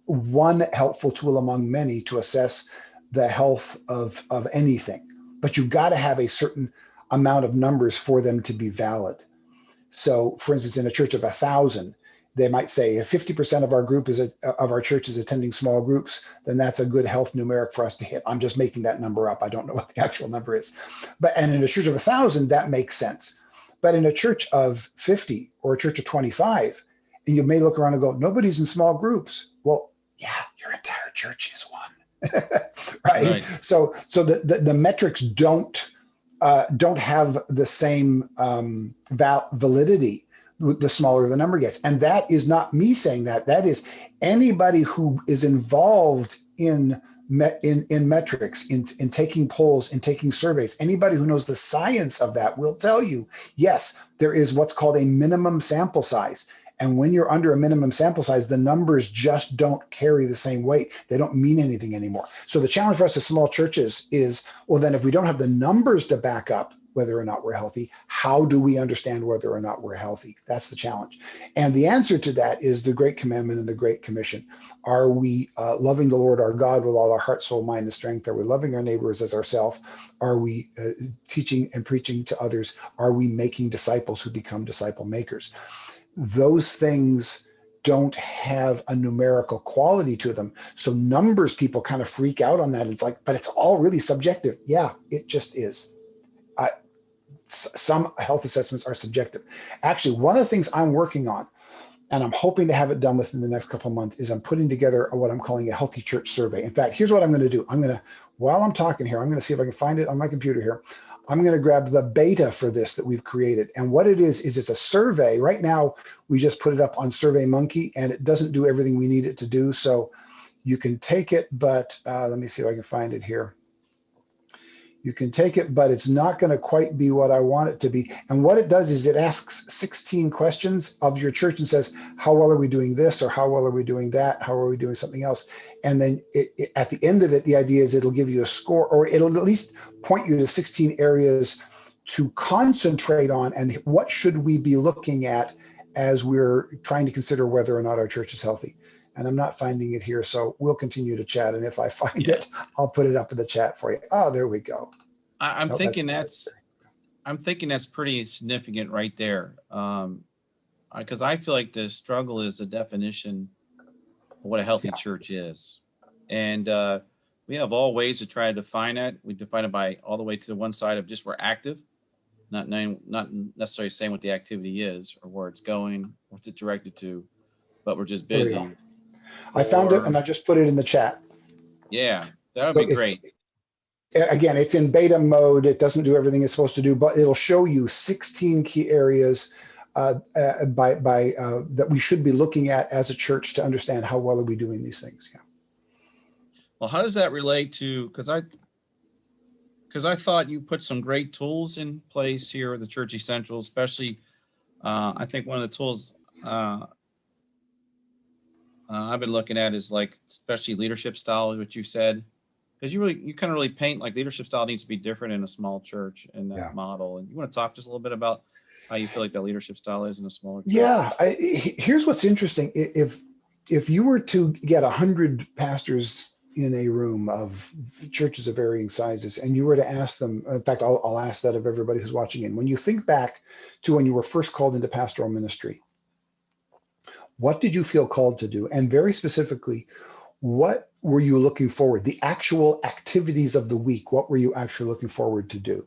one helpful tool among many to assess the health of anything. But you've got to have a certain amount of numbers for them to be valid. So, for instance, in a church of 1,000, they might say if 50% of our group of our church is attending small groups, then that's a good health numeric for us to hit. I'm just making that number up. I don't know what the actual number is. And in a church of 1,000, that makes sense. But in a church of 50 or a church of 25, and you may look around and go, nobody's in small groups. Well, yeah, your entire church is one. Right? So the metrics don't have the same validity the smaller the number gets. And that is not me saying that. That is anybody who is involved in metrics, in taking polls, in taking surveys. Anybody who knows the science of that will tell you, yes, there is what's called a minimum sample size. And when you're under a minimum sample size, the numbers just don't carry the same weight. They don't mean anything anymore. So the challenge for us as small churches is, well, then if we don't have the numbers to back up whether or not we're healthy, how do we understand whether or not we're healthy? That's the challenge. And the answer to that is the Great Commandment and the Great Commission. Are we loving the Lord our God with all our heart, soul, mind, and strength? Are we loving our neighbors as ourselves? Are we teaching and preaching to others? Are we making disciples who become disciple makers? Those things don't have a numerical quality to them. So numbers, people kind of freak out on that. It's like, but it's all really subjective. Yeah, it just is. Some health assessments are subjective. Actually, one of the things I'm working on, and I'm hoping to have it done within the next couple of months, is I'm putting together what I'm calling a healthy church survey. In fact, here's what I'm going to do. While I'm talking here, I'm going to see if I can find it on my computer here. I'm going to grab the beta for this that we've created. And what it is it's a survey. Right now, we just put it up on SurveyMonkey, and it doesn't do everything we need it to do. So you can take it, but let me see if I can find it here. You can take it, but it's not going to quite be what I want it to be. And what it does is it asks 16 questions of your church and says, how well are we doing this? Or how well are we doing that? How are we doing something else? And then at the end of it, the idea is it'll give you a score, or it'll at least point you to 16 areas to concentrate on. And what should we be looking at as we're trying to consider whether or not our church is healthy? And I'm not finding it here, so we'll continue to chat. And if I find it, I'll put it up in the chat for you. Oh, there we go. I'm No, thinking that's pretty significant right there. Because I feel like the struggle is a definition of what a healthy church is. And we have all ways to try to define it. We define it by all the way to the one side of just we're active, not necessarily saying what the activity is or where it's going, what's it directed to, but we're just busy. I found it and I just put it in the chat. Yeah, that would be great. Again, it's in beta mode. It doesn't do everything it's supposed to do, but it'll show you 16 key areas that we should be looking at as a church to understand how well are we doing these things. Yeah. Well, how does that relate to, because I thought you put some great tools in place here at the Church Essential, especially I think one of the tools I've been looking at is like, especially leadership style, what you said, because you kind of really paint like leadership style needs to be different in a small church in that model. And you want to talk just a little bit about how you feel like that leadership style is in a smaller church? Yeah, here's what's interesting. If you were to get 100 pastors in a room of churches of varying sizes, and you were to ask them, in fact, I'll ask that of everybody who's watching in, when you think back to when you were first called into pastoral ministry, what did you feel called to do? And very specifically, what were you looking forward, the actual activities of the week, what were you actually looking forward to do?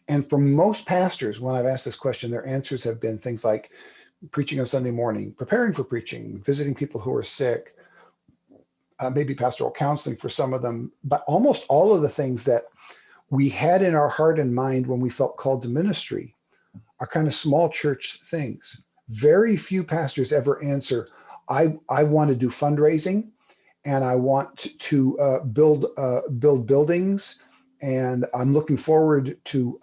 And for most pastors, when I've asked this question, their answers have been things like preaching on Sunday morning, preparing for preaching, visiting people who are sick, maybe pastoral counseling for some of them, but almost all of the things that we had in our heart and mind when we felt called to ministry are kind of small church things. Very few pastors ever answer, I want to do fundraising and I want to build buildings, and I'm looking forward to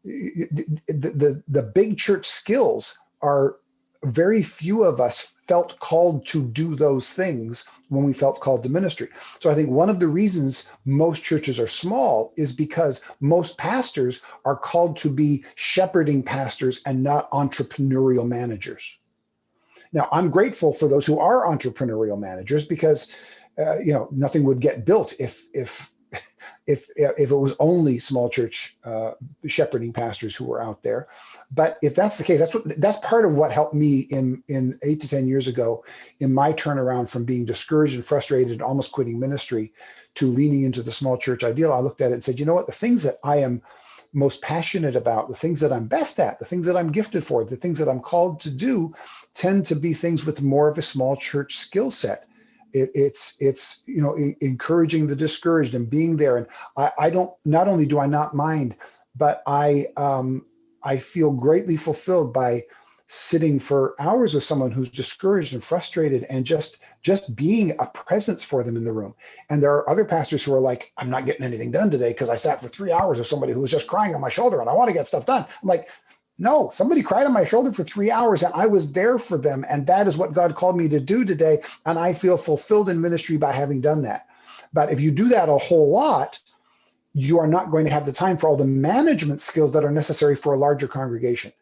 the big church skills. Are very few of us felt called to do those things when we felt called to ministry. So I think one of the reasons most churches are small is because most pastors are called to be shepherding pastors and not entrepreneurial managers. Now, I'm grateful for those who are entrepreneurial managers because nothing would get built if it was only small church shepherding pastors who were out there. But if that's the case, that's part of what helped me in 8 to 10 years ago in my turnaround from being discouraged and frustrated and almost quitting ministry to leaning into the small church ideal. I looked at it and said, you know what, the things that I am most passionate about, the things that I'm best at, the things that I'm gifted for, the things that I'm called to do tend to be things with more of a small church skill set. It's encouraging the discouraged and being there. And I don't, not only do I not mind, but I feel greatly fulfilled by sitting for hours with someone who's discouraged and frustrated and just being a presence for them in the room. And there are other pastors who are like, I'm not getting anything done today because I sat for 3 hours with somebody who was just crying on my shoulder and I want to get stuff done. I'm like, no, somebody cried on my shoulder for 3 hours and I was there for them. And that is what God called me to do today. And I feel fulfilled in ministry by having done that. But if you do that a whole lot, you are not going to have the time for all the management skills that are necessary for a larger congregation.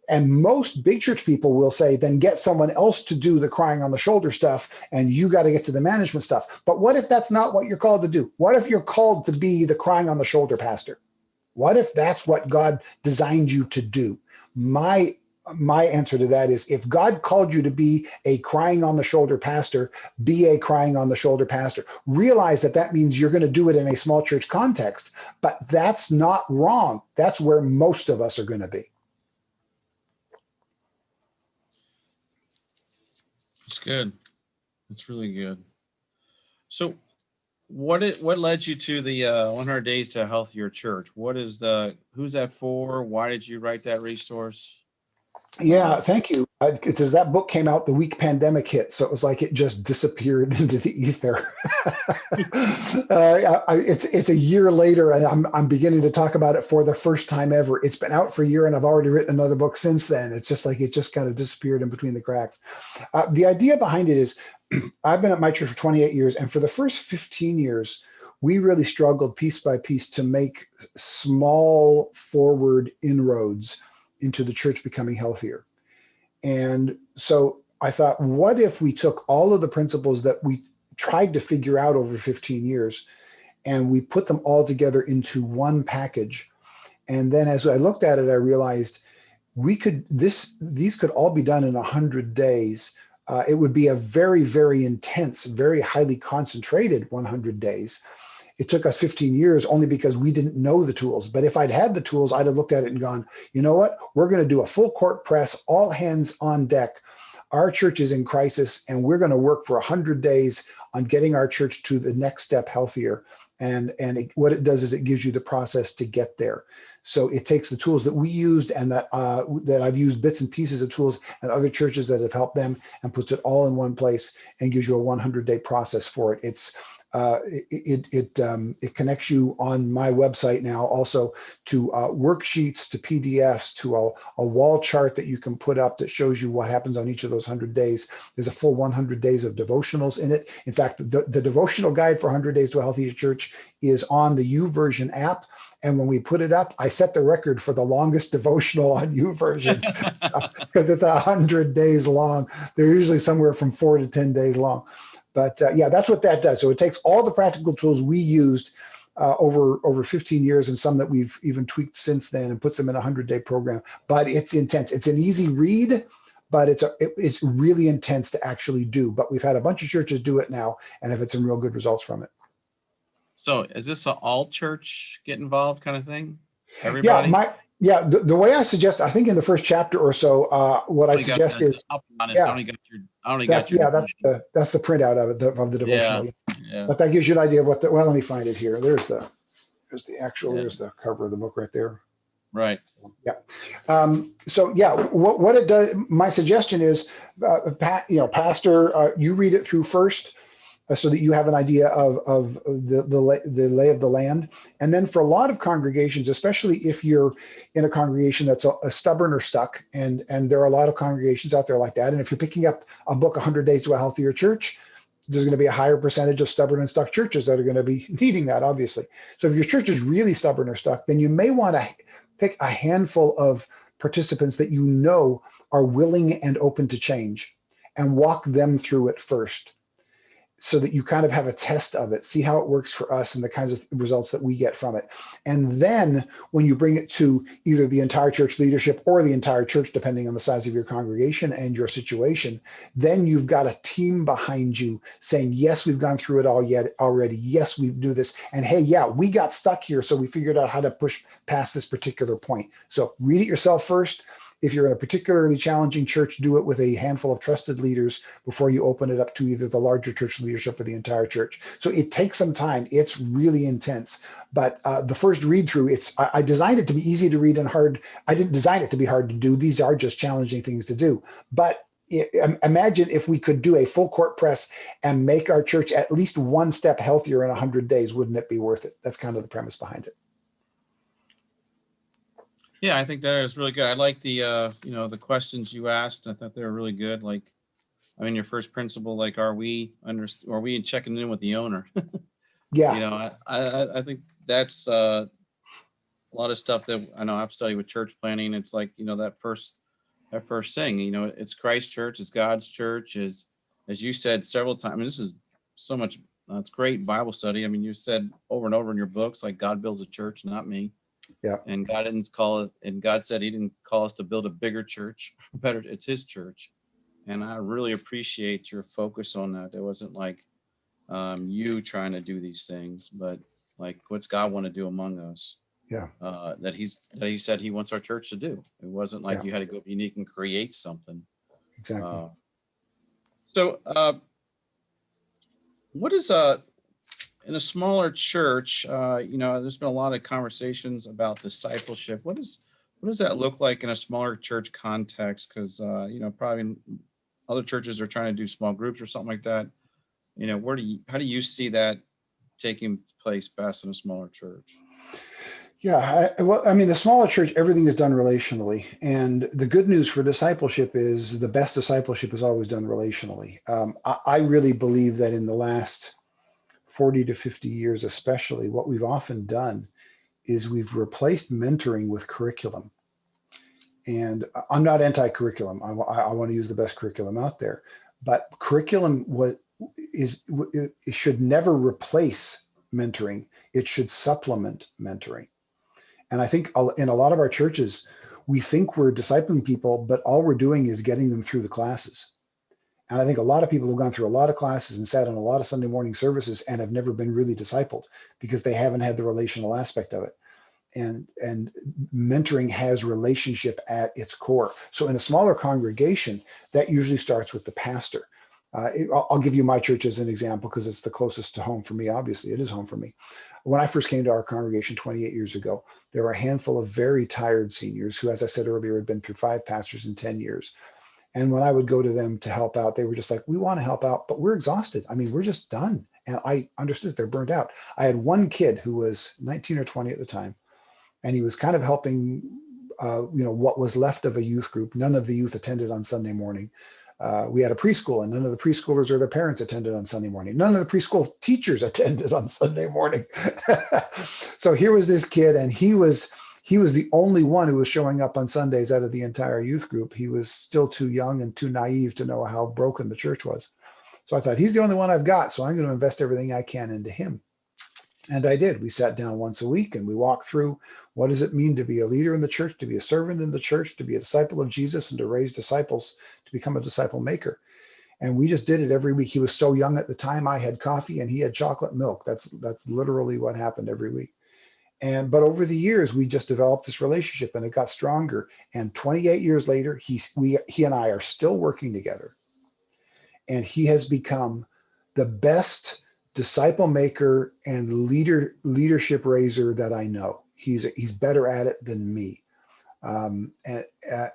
And most big church people will say, then get someone else to do the crying on the shoulder stuff, and you got to get to the management stuff. But what if that's not what you're called to do? What if you're called to be the crying on the shoulder pastor? What if that's what God designed you to do? My answer to that is, if God called you to be a crying on the shoulder pastor, be a crying on the shoulder pastor. Realize that means you're going to do it in a small church context, but that's not wrong. That's where most of us are going to be. It's good. It's really good. So what led you to the 100 Days to a Healthier Church? Who's that for? Why did you write that resource? Yeah, thank you. It's as that book came out, the week pandemic hit, so it was like it just disappeared into the ether. It's a year later, and I'm beginning to talk about it for the first time ever. It's been out for a year, and I've already written another book since then. It's just like it just kind of disappeared in between the cracks. The idea behind it is, I've been at my church for 28 years, and for the first 15 years, we really struggled piece by piece to make small forward inroads into the church becoming healthier. And so I thought, what if we took all of the principles that we tried to figure out over 15 years and we put them all together into one package? And then as I looked at it, I realized these could all be done in 100 days. It would be a very, very intense, very highly concentrated 100 days. It took us 15 years only because we didn't know the tools. But if I'd had the tools, I'd have looked at it and gone, you know what? We're going to do a full court press, all hands on deck. Our church is in crisis, and we're going to work for 100 days on getting our church to the next step healthier. What it does is it gives you the process to get there. So it takes the tools that we used and that I've used bits and pieces of tools and other churches that have helped them, and puts it all in one place and gives you a 100-day process for it. It connects you on my website now also to worksheets, to PDFs, to a wall chart that you can put up that shows you what happens on each of those 100 days. There's a full 100 days of devotionals in it. In fact, the devotional guide for 100 Days to a Healthier Church is on the YouVersion app. And when we put it up, I set the record for the longest devotional on YouVersion because it's 100 days long. They're usually somewhere from 4 to 10 days long. But yeah, that's what that does. So it takes all the practical tools we used over 15 years, and some that we've even tweaked since then, and puts them in a 100-day program. But it's intense. It's an easy read, but it's really intense to actually do. But we've had a bunch of churches do it now, and have had some real good results from it. So is this an all church get involved kind of thing? Everybody? The way I suggest, I think in the first chapter or so, what I suggest is, I only got your devotional. that's the printout of it, of the devotional. Yeah. But that gives you an idea of well, let me find it here. There's the cover of the book right there. Right. What it does, my suggestion is, Pastor, you read it through first, so that you have an idea of the lay of the land. And then for a lot of congregations, especially if you're in a congregation that's a stubborn or stuck, and there are a lot of congregations out there like that. And if you're picking up a book, 100 Days to a Healthier Church, there's going to be a higher percentage of stubborn and stuck churches that are going to be needing that, obviously. So if your church is really stubborn or stuck, then you may want to pick a handful of participants that you know are willing and open to change, and walk them through it first, so that you kind of have a test of it, see how it works for us and the kinds of results that we get from it. And then when you bring it to either the entire church leadership or the entire church, depending on the size of your congregation and your situation, then you've got a team behind you saying, yes, we've gone through it already. Yes, we do this. And hey, yeah, we got stuck here, so we figured out how to push past this particular point. So read it yourself first. If you're in a particularly challenging church, do it with a handful of trusted leaders before you open it up to either the larger church leadership or the entire church. So it takes some time. It's really intense. But the first read through, I designed it to be easy to read and hard. I didn't design it to be hard to do. These are just challenging things to do. But imagine if we could do a full court press and make our church at least one step healthier in 100 days. Wouldn't it be worth it? That's kind of the premise behind it. Yeah, I think that is really good. I like the questions you asked. I thought they were really good. Like, your first principle, like, are we checking in with the owner? Yeah. I think that's a lot of stuff that I know I've studied with church planning. It's like, that first thing, it's Christ's church, it's God's church, as you said several times. This is so much, it's great Bible study. You said over and over in your books, like, God builds a church, not me. Yeah. And God didn't call it, and God said he didn't call us to build a bigger church, better, it's his church. And I really appreciate your focus on that. It wasn't like you trying to do these things, but like, what's God want to do among us? Yeah. That he said he wants our church to do. It wasn't like you had to go unique and create something. Exactly. What is in a smaller church, there's been a lot of conversations about discipleship. What is what does that look like in a smaller church context? Because, probably other churches are trying to do small groups or something like that. How do you see that taking place best in a smaller church? Yeah, well, I mean, the smaller church, everything is done relationally. And the good news for discipleship is the best discipleship is always done relationally. I really believe that in the last 40 to 50 years, especially, what we've often done is we've replaced mentoring with curriculum. And I'm not anti-curriculum. I want to use the best curriculum out there, but curriculum it should never replace mentoring. It should supplement mentoring. And I think in a lot of our churches, we think we're discipling people, but all we're doing is getting them through the classes. And I think a lot of people have gone through a lot of classes and sat in a lot of Sunday morning services and have never been really discipled because they haven't had the relational aspect of it. And mentoring has relationship at its core. So in a smaller congregation, that usually starts with the pastor. I'll give you my church as an example because it's the closest to home for me. Obviously, it is home for me. When I first came to our congregation 28 years ago, there were a handful of very tired seniors who, as I said earlier, had been through 5 pastors in 10 years. And when I would go to them to help out, they were just like, we want to help out, but we're exhausted. I mean, we're just done. And I understood they're burned out. I had one kid who was 19 or 20 at the time, and he was kind of helping, what was left of a youth group. None of the youth attended on Sunday morning. We had a preschool, and none of the preschoolers or their parents attended on Sunday morning. None of the preschool teachers attended on Sunday morning. So here was this kid, and he was the only one who was showing up on Sundays out of the entire youth group. He was still too young and too naive to know how broken the church was. So I thought, he's the only one I've got, so I'm going to invest everything I can into him. And I did. We sat down once a week and we walked through, what does it mean to be a leader in the church, to be a servant in the church, to be a disciple of Jesus, and to raise disciples, to become a disciple maker. And we just did it every week. He was so young at the time. I had coffee and he had chocolate milk. That's literally what happened every week. But over the years, we just developed this relationship and it got stronger. And 28 years later, he and I are still working together. And he has become the best disciple maker and leadership raiser that I know. He's better at it than me. And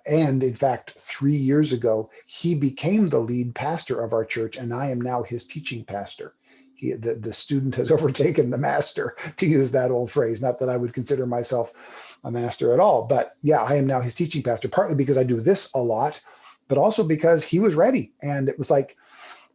in fact, 3 years ago, he became the lead pastor of our church, and I am now his teaching pastor. The student has overtaken the master, to use that old phrase. Not that I would consider myself a master at all, but yeah, I am now his teaching pastor, partly because I do this a lot, but also because he was ready. And it was like,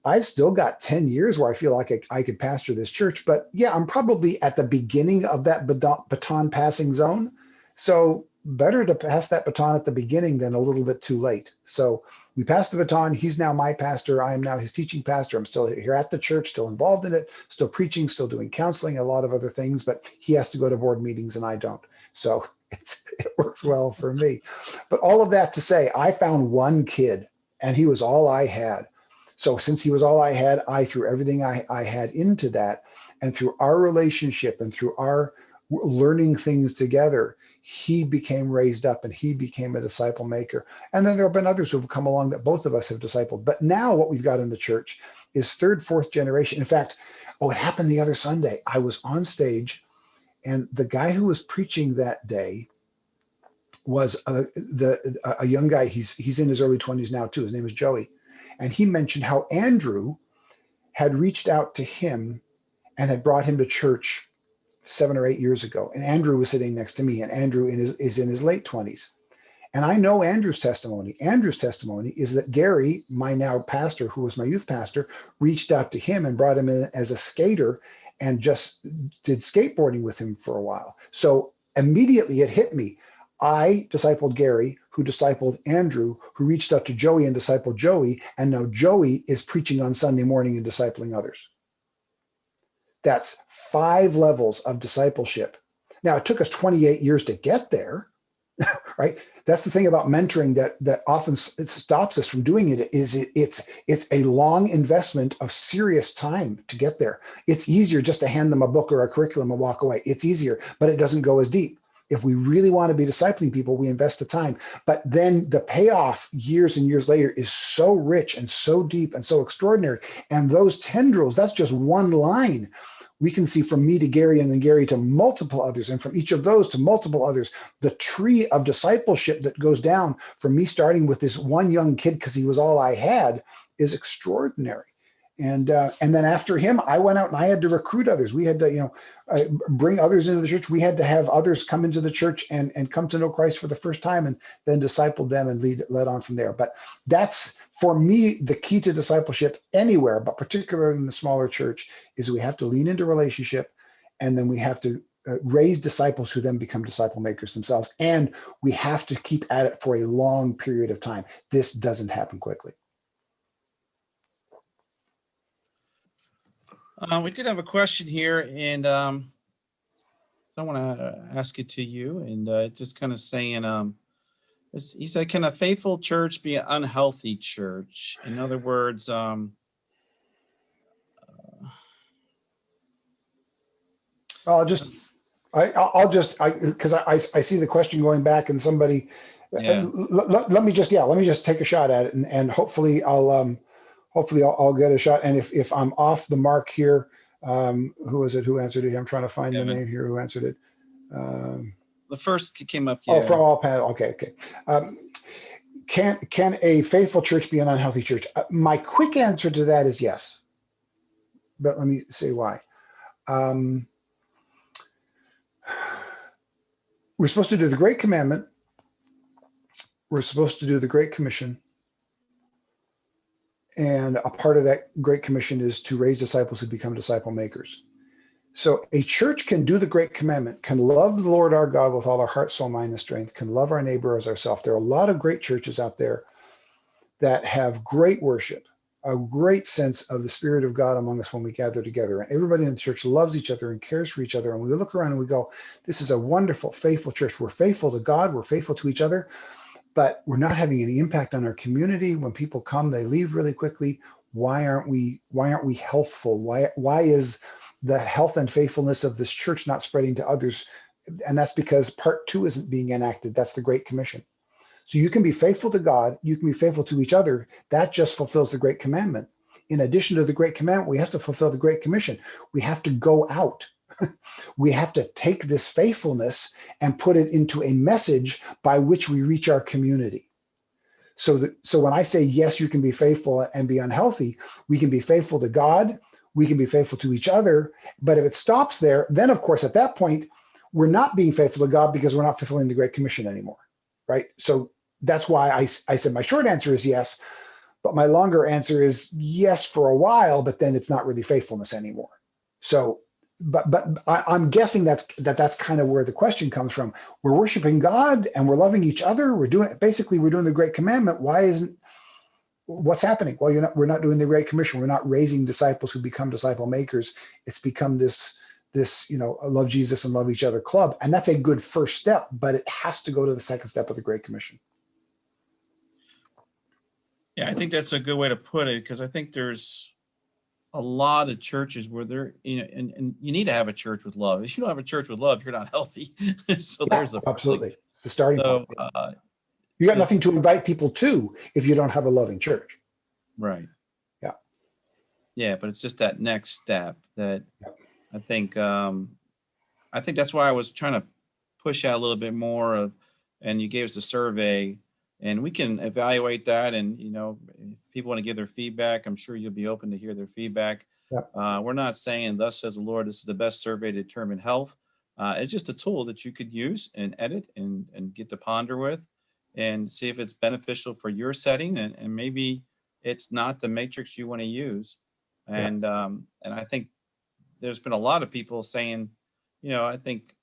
I've still got 10 years where I feel like I could pastor this church, but yeah, I'm probably at the beginning of that baton passing zone. So better to pass that baton at the beginning than a little bit too late. So we passed the baton. He's now my pastor. I am now his teaching pastor. I'm still here at the church, still involved in it, still preaching, still doing counseling, a lot of other things, but he has to go to board meetings and I don't. So it works well for me. But all of that to say, I found one kid and he was all I had. So since he was all I had, I threw everything I had into that. And through our relationship and through our learning things together, he became raised up and he became a disciple maker. And then there have been others who have come along that both of us have discipled. But now what we've got in the church is 3rd, 4th generation. In fact, it happened the other Sunday. I was on stage and the guy who was preaching that day was a young guy. He's in his early 20s now too. His name is Joey. And he mentioned how Andrew had reached out to him and had brought him to church 7 or 8 years ago. And Andrew was sitting next to me, and Andrew is in his late 20s. And I know Andrew's testimony. Andrew's testimony is that Gary, my now pastor, who was my youth pastor, reached out to him and brought him in as a skater and just did skateboarding with him for a while. So immediately it hit me. I discipled Gary, who discipled Andrew, who reached out to Joey and discipled Joey. And now Joey is preaching on Sunday morning and discipling others. That's 5 levels of discipleship. Now, it took us 28 years to get there, right? That's the thing about mentoring that often it stops us from doing it, is it's a long investment of serious time to get there. It's easier just to hand them a book or a curriculum and walk away. It's easier, but it doesn't go as deep. If we really want to be discipling people, we invest the time. But then the payoff years and years later is so rich and so deep and so extraordinary. And those tendrils, that's just one line. we can see from me to Gary and then Gary to multiple others, and from each of those to multiple others, the tree of discipleship that goes down from me starting with this one young kid because he was all I had is extraordinary. And then after him, I went out and I had to recruit others. We had to, bring others into the church. We had to have others come into the church and come to know Christ for the first time, and then disciple them and led on from there. But that's, for me, the key to discipleship anywhere, but particularly in the smaller church, is we have to lean into relationship, and then we have to raise disciples who then become disciple makers themselves. And we have to keep at it for a long period of time. This doesn't happen quickly. We did have a question here, and I want to ask it to you, and just kind of saying, he said, can a faithful church be an unhealthy church? In other words, I'll just because I see the question going back, and somebody, yeah, let me just take a shot at it, and hopefully I'll get a shot. And if I'm off the mark here, who was it who answered it? I'm trying to find the Kevin. name here who answered it. The first came up. Oh, Yeah. from all panel. Okay. Can a faithful church be an unhealthy church? My quick answer to that is yes, but let me say why. We're supposed to do the Great Commandment. We're supposed to do the Great Commission. And a part of that Great Commission is to raise disciples who become disciple makers. So a church can do the Great Commandment, can love the Lord our God with all our heart, soul, mind, and strength, can love our neighbor as ourselves. There are a lot of great churches out there that have great worship, a great sense of the Spirit of God among us when we gather together. And everybody in the church loves each other and cares for each other. And we look around and we go, this is a wonderful, faithful church. We're faithful to God. We're faithful to each other, but we're not having any impact on our community. When people come, they leave really quickly. Why aren't we healthful? Why is the health and faithfulness of this church not spreading to others? And that's because part 2 isn't being enacted. That's the Great Commission. So you can be faithful to God, you can be faithful to each other. That just fulfills the Great Commandment. In addition to the Great Commandment, we have to fulfill the Great Commission. We have to go out. We have to take this faithfulness and put it into a message by which we reach our community. So when I say, yes, you can be faithful and be unhealthy, we can be faithful to God, we can be faithful to each other. But if it stops there, then of course, at that point, we're not being faithful to God because we're not fulfilling the Great Commission anymore, right? So that's why I said my short answer is yes, but my longer answer is yes for a while, but then it's not really faithfulness anymore. So, but I'm guessing that's kind of where the question comes from. We're worshiping God and we're loving each other. We're doing the Great Commandment. What's happening? Well, we're not doing the Great Commission. We're not raising disciples who become disciple makers. It's become this love Jesus and love each other club. And that's a good first step, but it has to go to the second step of the Great Commission. Yeah, I think that's a good way to put it, because I think there's a lot of churches where and you need to have a church with love. If you don't have a church with love, you're not healthy. So Yeah, there's absolutely. It's the starting so point. You got nothing to invite people to if you don't have a loving church. right. Yeah. Yeah, but it's just that next step that I think that's why I was trying to push out a little bit more of, and you gave us a survey, and we can evaluate that. And, if people want to give their feedback, I'm sure you'll be open to hear their feedback. Yeah. We're not saying, thus says the Lord, this is the best survey to determine health. It's just a tool that you could use and edit and get to ponder with and see if it's beneficial for your setting. And maybe it's not the matrix you want to use. And I think there's been a lot of people saying, I think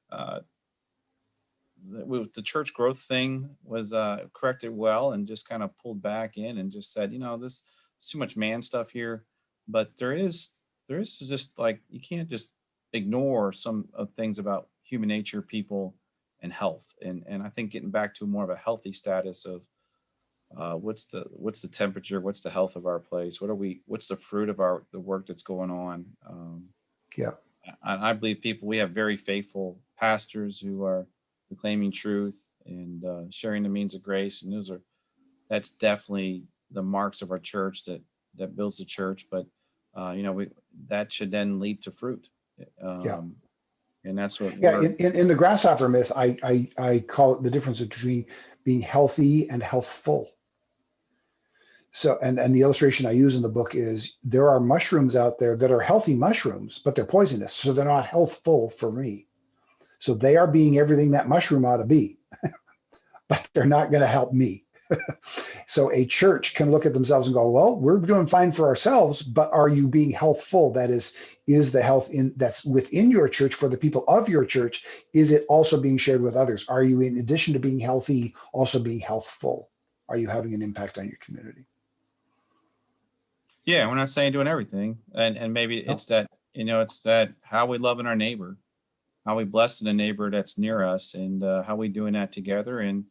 with the church growth thing was corrected well, and just kind of pulled back in and just said, this is too much man stuff here. But there is just, like, you can't just ignore some of things about human nature, people, and health. And I think getting back to more of a healthy status of what's the temperature, what's the health of our place, what's the fruit of the work that's going on. Yeah. I believe we have very faithful pastors who are proclaiming truth and sharing the means of grace, and that's definitely the marks of our church that builds the church. But that should then lead to fruit. Yeah. And that's what Yeah. we're, In the Grasshopper Myth, I call it the difference between being healthy and healthful. So, and the illustration I use in the book is there are mushrooms out there that are healthy mushrooms, but they're poisonous. So they're not healthful for me. So they are being everything that mushroom ought to be, but they're not going to help me. So a church can look at themselves and go, well, we're doing fine for ourselves, but are you being healthful? That is the health that's within your church for the people of your church? Is it also being shared with others? Are you, in addition to being healthy, also being healthful? Are you having an impact on your community? yeah, we're not saying doing everything. And maybe No. it's that, it's that how we loving our neighbor, how we blessing a neighbor that's near us, and how we doing that together. And,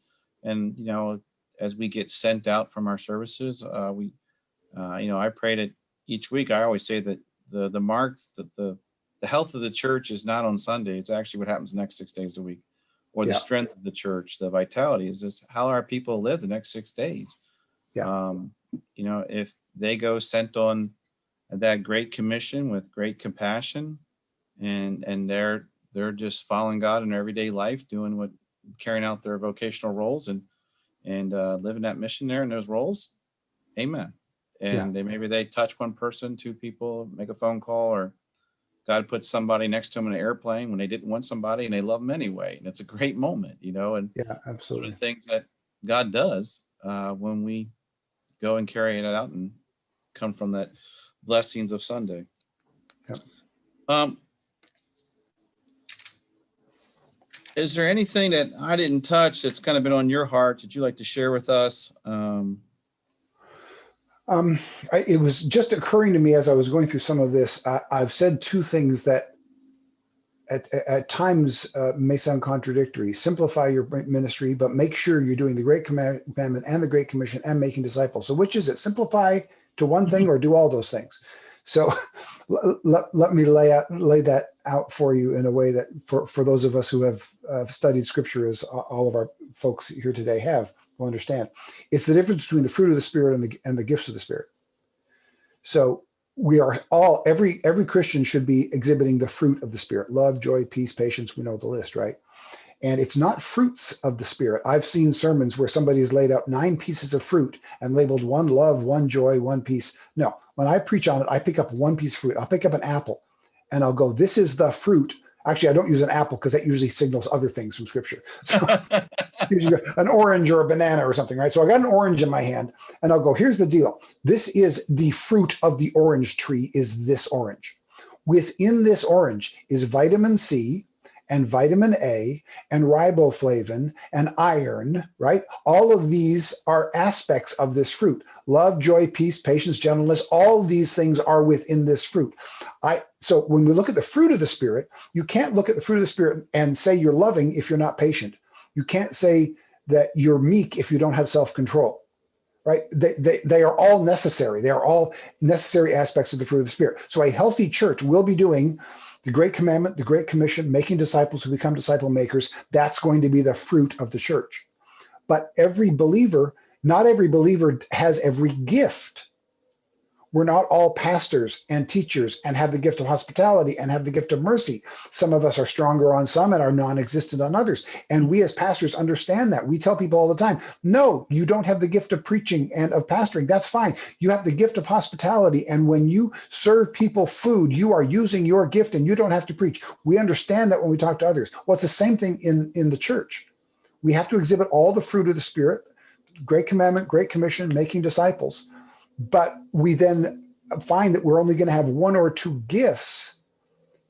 as we get sent out from our services, I pray that each week. I always say that the marks that the health of the church is not on Sunday. It's actually what happens the next 6 days a week, or the Yeah. strength of the church, the vitality is this how our people live the next 6 days. Yeah. If they go sent on that great commission with great compassion, and they're just following God in their everyday life, doing what carrying out their vocational roles and living that mission there in those roles. Amen. Yeah. And maybe they touch one person, two people, make a phone call, or God puts somebody next to them in an airplane when they didn't want somebody and they love them anyway. And it's a great moment, and Yeah, sort of absolutely. things that God does when we go and carry it out and come from that blessings of Sunday. Yep. Is there anything that I didn't touch that's kind of been on your heart that you like to share with us? It was just occurring to me as I was going through some of this. I've said two things that at times may sound contradictory. Simplify your ministry, but make sure you're doing the Great Commandment and the Great Commission and making disciples. So which is it? Simplify to one thing or do all those things? So let me lay that out for you in a way that for those of us who have studied scripture, as all of our folks here today will understand. It's the difference between the fruit of the Spirit and the gifts of the Spirit. So we are all, every Christian should be exhibiting the fruit of the Spirit: love, joy, peace, patience. We know the list, right? And it's not fruits of the Spirit. I've seen sermons where somebody has laid out 9 pieces of fruit and labeled 1 love, 1 joy, 1 peace. No, when I preach on it, I pick up 1 piece of fruit. I'll pick up an apple and I'll go, this is the fruit. Actually, I don't use an apple because that usually signals other things from scripture. So an orange or a banana or something, right? So I got an orange in my hand and I'll go, here's the deal. This is the fruit of the orange tree, is this orange. Within this orange is vitamin C and vitamin A and riboflavin and iron, right? All of these are aspects of this fruit. Love, joy, peace, patience, gentleness, all these things are within this fruit. So when we look at the fruit of the Spirit, you can't look at the fruit of the Spirit and say you're loving if you're not patient. You can't say that you're meek if you don't have self-control, right? They are all necessary. They are all necessary aspects of the fruit of the Spirit. So a healthy church will be doing the Great Commandment, the Great Commission, making disciples who become disciple makers. That's going to be the fruit of the church. But not every believer has every gift. We're not all pastors and teachers and have the gift of hospitality and have the gift of mercy. Some of us are stronger on some and are non-existent on others. And we as pastors understand that. We tell people all the time, no, you don't have the gift of preaching and of pastoring. That's fine. You have the gift of hospitality. And when you serve people food, you are using your gift and you don't have to preach. We understand that when we talk to others. Well, it's the same thing in the church. We have to exhibit all the fruit of the Spirit: Great Commandment, Great Commission, making disciples. But we then find that we're only going to have 1 or 2 gifts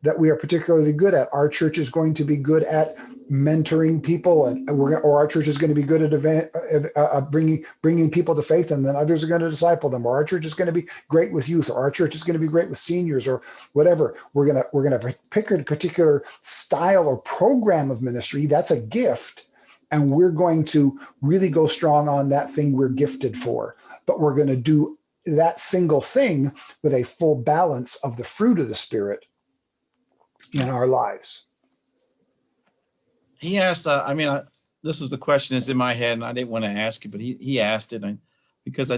that we are particularly good at. Our church is going to be good at mentoring people, or our church is going to be good at bringing people to faith, and then others are going to disciple them. Or our church is going to be great with youth, or our church is going to be great with seniors, or whatever. We're going to pick a particular style or program of ministry. That's a gift, and we're going to really go strong on that thing we're gifted for. But we're going to do that single thing with a full balance of the fruit of the Spirit in our lives. He asked, this is the question that's in my head, and I didn't want to ask it, but he asked it because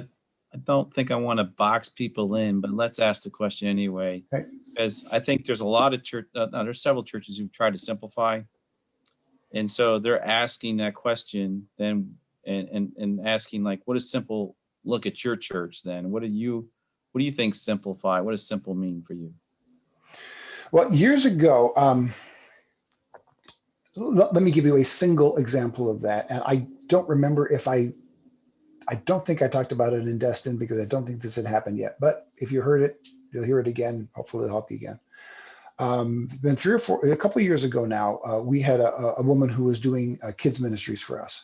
I don't think I want to box people in, but let's ask the question anyway. Okay. As I think there's a lot of there's several churches who've tried to simplify. And so they're asking that question then and asking like, what does simple look at your church then? What do you think simplify? What does simple mean for you? Well, years ago, let me give you a single example of that. And I don't remember if I don't think I talked about it in Destin because I don't think this had happened yet. But if you heard it, you'll hear it again. Hopefully it'll help you again. Been a couple of years ago now, we had a woman who was doing kids ministries for us.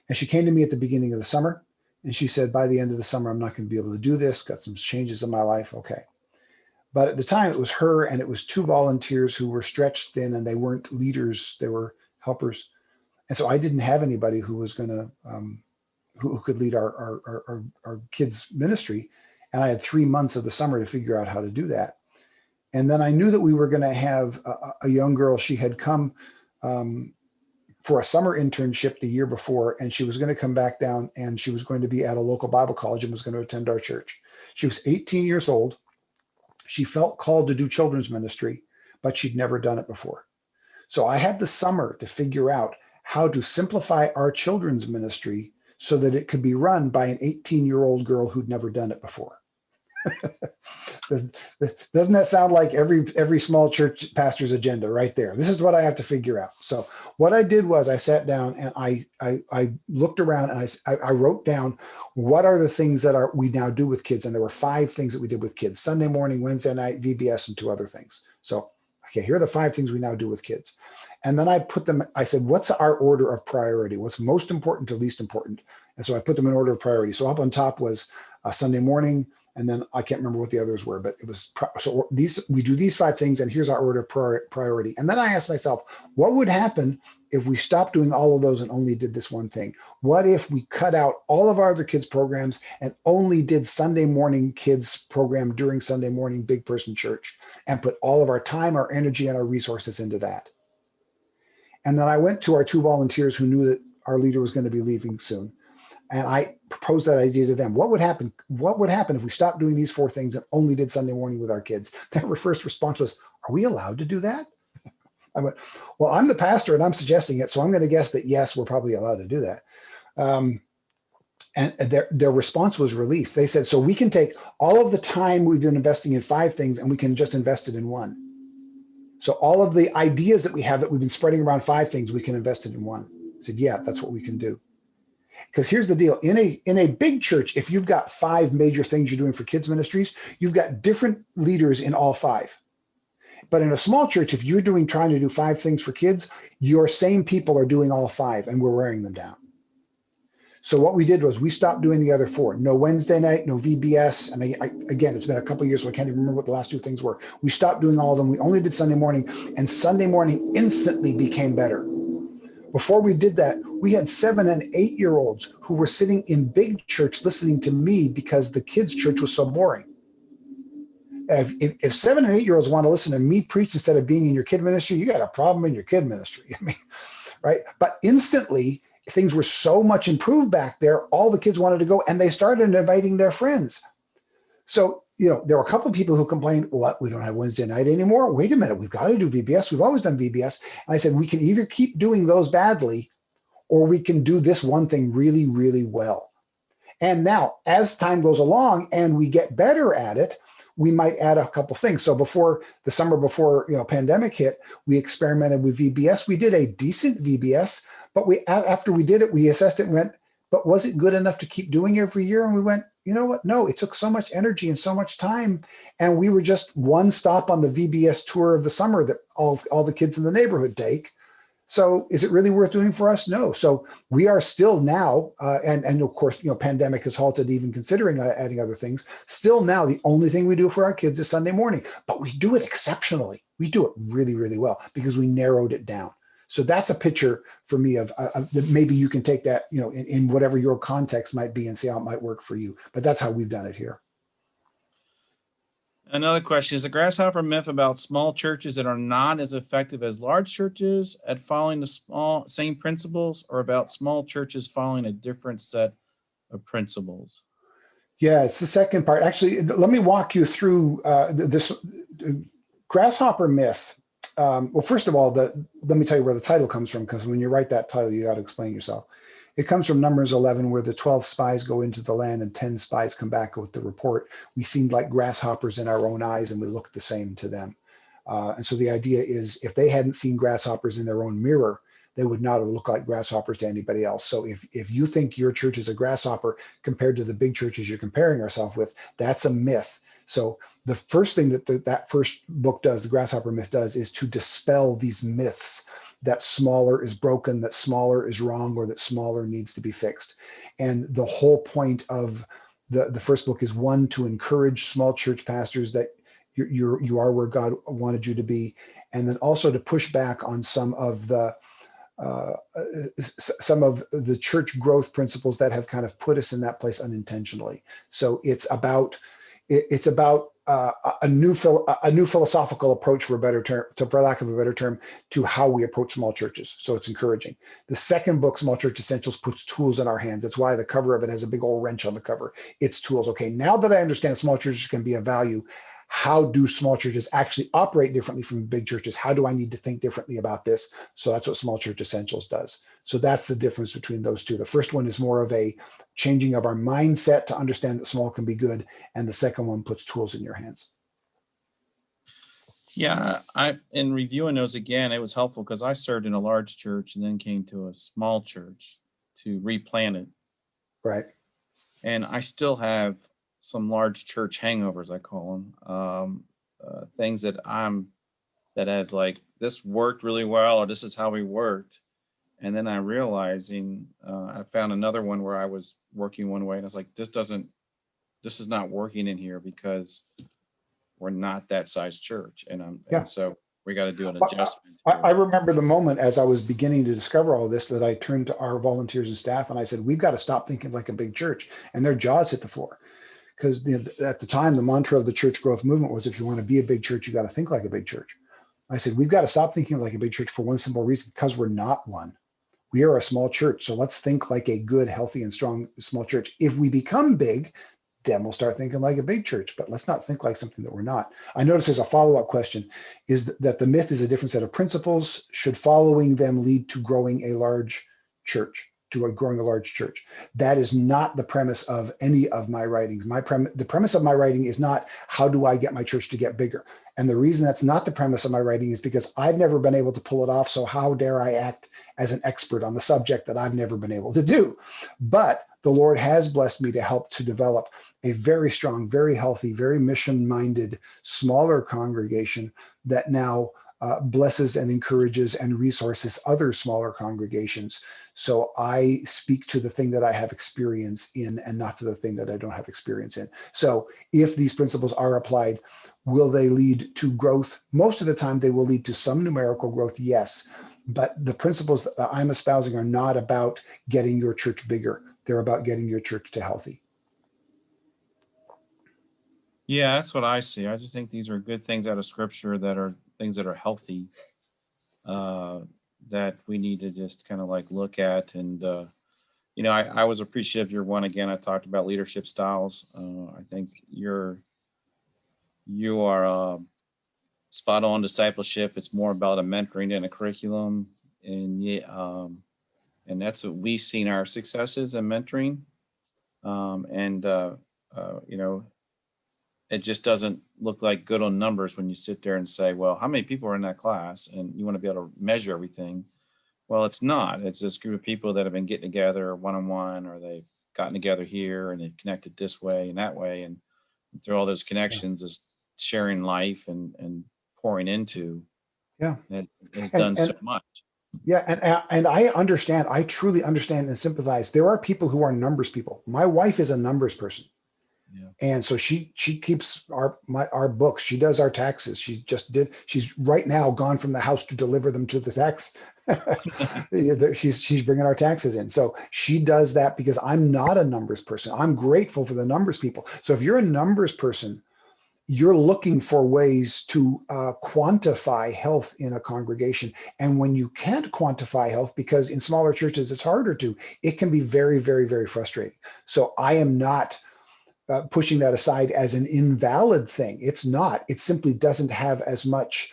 And she came to me at the beginning of the summer and she said, by the end of the summer, I'm not going to be able to do this. Got some changes in my life. Okay. But at the time it was her and it was two volunteers who were stretched thin and they weren't leaders. They were helpers. And so I didn't have anybody who was going to, who could lead our kids ministry. And I had 3 months of the summer to figure out how to do that. And then I knew that we were going to have a young girl. She had come for a summer internship the year before, and she was going to come back down and she was going to be at a local Bible college and was going to attend our church. She was 18 years old. She felt called to do children's ministry, but she'd never done it before. So I had the summer to figure out how to simplify our children's ministry so that it could be run by an 18-year-old girl who'd never done it before. Doesn't that sound like every small church pastor's agenda right there? This is what I have to figure out. So what I did was I sat down and I looked around and I wrote down what are the things that we now do with kids. And there were 5 things that we did with kids: Sunday morning, Wednesday night, VBS, and 2 other things. So, okay, here are the 5 things we now do with kids. And then I said, what's our order of priority? What's most important to least important? And so I put them in order of priority. So up on top was Sunday morning, and then I can't remember what the others were, but it was, so we do these 5 things and here's our order of priority. And then I asked myself, what would happen if we stopped doing all of those and only did this one thing? What if we cut out all of our other kids programs and only did Sunday morning kids program during Sunday morning big person church and put all of our time, our energy, and our resources into that? And then I went to our 2 volunteers who knew that our leader was going to be leaving soon. And I proposed that idea to them. What would happen? What would happen if we stopped doing these 4 things and only did Sunday morning with our kids? Their first response was, are we allowed to do that? I went, well, I'm the pastor and I'm suggesting it. So I'm going to guess that yes, we're probably allowed to do that. And their response was relief. They said, so we can take all of the time we've been investing in 5 things and we can just invest it in 1. So all of the ideas that we have that we've been spreading around 5 things, we can invest it in 1. I said, yeah, that's what we can do. Because here's the deal. In a big church, if you've got 5 major things you're doing for kids ministries, you've got different leaders in all 5. But in a small church, if you're trying to do 5 things for kids, your same people are doing all 5 and we're wearing them down. So what we did was we stopped doing the other 4. No Wednesday night, no VBS. And again, it's been a couple of years, so I can't even remember what the last 2 things were. We stopped doing all of them. We only did Sunday morning, and Sunday morning instantly became better. Before we did that, we had 7 and 8-year-olds who were sitting in big church listening to me because the kids' church was so boring. If 7 and 8-year-olds want to listen to me preach instead of being in your kid ministry, you got a problem in your kid ministry. I mean, right? But instantly, things were so much improved back there. All the kids wanted to go, and they started inviting their friends. So, there were a couple of people who complained, what, we don't have Wednesday night anymore? Wait a minute, we've got to do VBS. We've always done VBS. And I said, we can either keep doing those badly, or we can do this one thing really, really well. And now, as time goes along and we get better at it, we might add a couple things. So before the summer, before pandemic hit, we experimented with VBS. We did a decent VBS, but after we did it, we assessed it and went, but was it good enough to keep doing every year? And we went, you know what? No, it took so much energy and so much time. And we were just one stop on the VBS tour of the summer that all the kids in the neighborhood take. So is it really worth doing for us? No. So we are still now, and of course, pandemic has halted even considering adding other things. Still now, the only thing we do for our kids is Sunday morning, but we do it exceptionally. We do it really, really well because we narrowed it down. So that's a picture for me of maybe you can take that, in whatever your context might be and see how it might work for you. But that's how we've done it here. Another question is a grasshopper myth about small churches that are not as effective as large churches at following the same principles, or about small churches following a different set of principles? Yeah, it's the second part. Actually, let me walk you through this Grasshopper Myth. Well, first of all, let me tell you where the title comes from, because when you write that title, you got to explain yourself. It comes from Numbers 11, where the 12 spies go into the land and 10 spies come back with the report. We seemed like grasshoppers in our own eyes, and we looked the same to them. And so the idea is, if they hadn't seen grasshoppers in their own mirror, they would not have looked like grasshoppers to anybody else. So if you think your church is a grasshopper compared to the big churches you're comparing ourselves with, that's a myth. So the first thing that that first book does, the Grasshopper Myth does, is to dispel these myths that smaller is broken, that smaller is wrong, or that smaller needs to be fixed. And the whole point of the first book is, one, to encourage small church pastors that you are where God wanted you to be, and then also to push back on some of the church growth principles that have kind of put us in that place unintentionally. So it's about a new philosophical approach, for a better term, for lack of a better term, to how we approach small churches. So it's encouraging. The second book, Small Church Essentials, puts tools in our hands. That's why the cover of it has a big old wrench on the cover. It's tools. Okay, now that I understand small churches can be of value, how do small churches actually operate differently from big churches? How do I need to think differently about this? So that's what Small Church Essentials does. So that's the difference between those two. The first one is more of a changing of our mindset to understand that small can be good, and the second one puts tools in your hands. Yeah, in reviewing those again, it was helpful because I served in a large church and then came to a small church to replant it. Right. And I still have some large church hangovers, I call them, things that have like, this worked really well, or this is how we worked. And then I realizing, I found another one where I was working one way and I was like, this is not working in here because we're not that size church. Yeah. And so we got to do an Well, adjustment I here. remember the moment as I was beginning to discover all this, that I turned to our volunteers and staff and I said, we've got to stop thinking like a big church. And their jaws hit the floor. Because at the time, the mantra of the church growth movement was, if you want to be a big church, you got to think like a big church. I said, we've got to stop thinking like a big church for one simple reason, because we're not one. We are a small church. So let's think like a good, healthy, and strong small church. If we become big, then we'll start thinking like a big church, but let's not think like something that we're not. I notice there's a follow-up question, is that the myth is a different set of principles. Should following them lead to growing a large church? That is not the premise of any of my writings. The premise of my writing is not, how do I get my church to get bigger? And the reason that's not the premise of my writing is because I've never been able to pull it off. So how dare I act as an expert on the subject that I've never been able to do? But the Lord has blessed me to help to develop a very strong, very healthy, very mission-minded, smaller congregation that now blesses and encourages and resources other smaller congregations. So I speak to the thing that I have experience in and not to the thing that I don't have experience in. So if these principles are applied, will they lead to growth? Most of the time they will lead to some numerical growth, yes. But the principles that I'm espousing are not about getting your church bigger. They're about getting your church to healthy. Yeah, that's what I see. I just think these are good things out of scripture that are things that are healthy, uh, that we need to just kind of like look at. And, I was appreciative of your one again. I talked about leadership styles. I think you are spot on discipleship. It's more about a mentoring than a curriculum. And yeah, and that's what we've seen our successes in mentoring. And, you know, it just doesn't look like good on numbers when you sit there and say, well, how many people are in that class? And you want to be able to measure everything. Well, it's not. It's this group of people that have been getting together one-on-one, or they've gotten together here and they've connected this way and that way. And through all those Yeah. connections is sharing life and pouring into. Yeah. It has And done so and much. yeah, and I understand. I truly understand and sympathize. There are people who are numbers people. My wife is a numbers person. Yeah. And so she keeps our books. She does our taxes. She's right now gone from the house to deliver them to the tax. She's bringing our taxes in. So she does that because I'm not a numbers person. I'm grateful for the numbers people. So if you're a numbers person, you're looking for ways to quantify health in a congregation. And when you can't quantify health, because in smaller churches it's harder to, it can be very, very, very frustrating. So I am not pushing that aside as an invalid thing. It's not. It simply doesn't have as much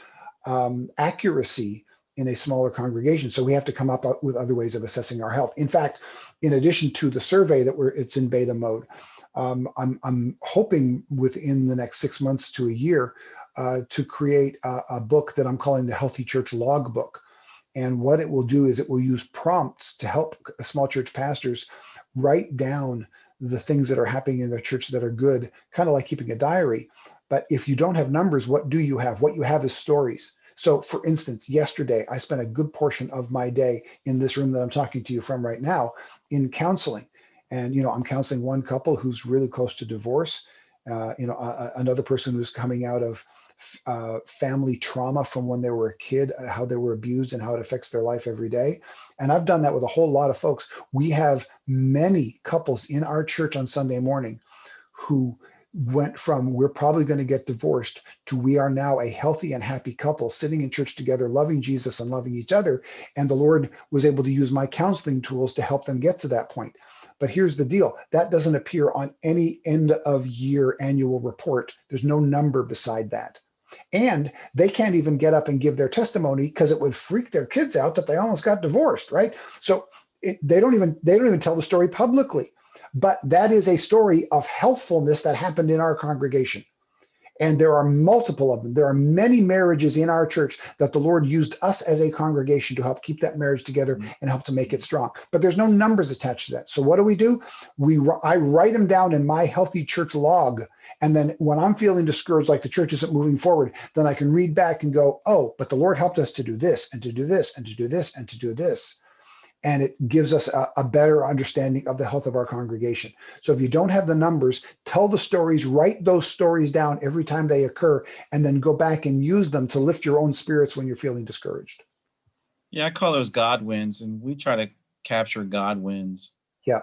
accuracy in a smaller congregation. So we have to come up with other ways of assessing our health. In fact, in addition to the survey that it's in beta mode, I'm hoping within the next 6 months to a year to create a book that I'm calling the Healthy Church Logbook. And what it will do is it will use prompts to help small church pastors write down the things that are happening in their church that are good, kind of like keeping a diary. But if you don't have numbers, what do you have? What you have is stories. So for instance, yesterday, I spent a good portion of my day in this room that I'm talking to you from right now in counseling. And, I'm counseling one couple who's really close to divorce, another person who's coming out of family trauma from when they were a kid, how they were abused and how it affects their life every day. And I've done that with a whole lot of folks. We have many couples in our church on Sunday morning who went from we're probably going to get divorced to we are now a healthy and happy couple sitting in church together, loving Jesus and loving each other. And the Lord was able to use my counseling tools to help them get to that point. But here's the deal. That doesn't appear on any end of year annual report. There's no number beside that. And they can't even get up and give their testimony because it would freak their kids out that they almost got divorced, right? So they don't even tell the story publicly. But that is a story of healthfulness that happened in our congregation. And there are multiple of them. There are many marriages in our church that the Lord used us as a congregation to help keep that marriage together and help to make it strong. But there's no numbers attached to that. So what do? I write them down in my Healthy Church log. And then when I'm feeling discouraged, like the church isn't moving forward, then I can read back and go, oh, but the Lord helped us to do this and to do this and to do this and to do this. And it gives us a better understanding of the health of our congregation. So if you don't have the numbers, tell the stories, write those stories down every time they occur, and then go back and use them to lift your own spirits when you're feeling discouraged. Yeah, I call those God wins, and we try to capture God wins. Yeah.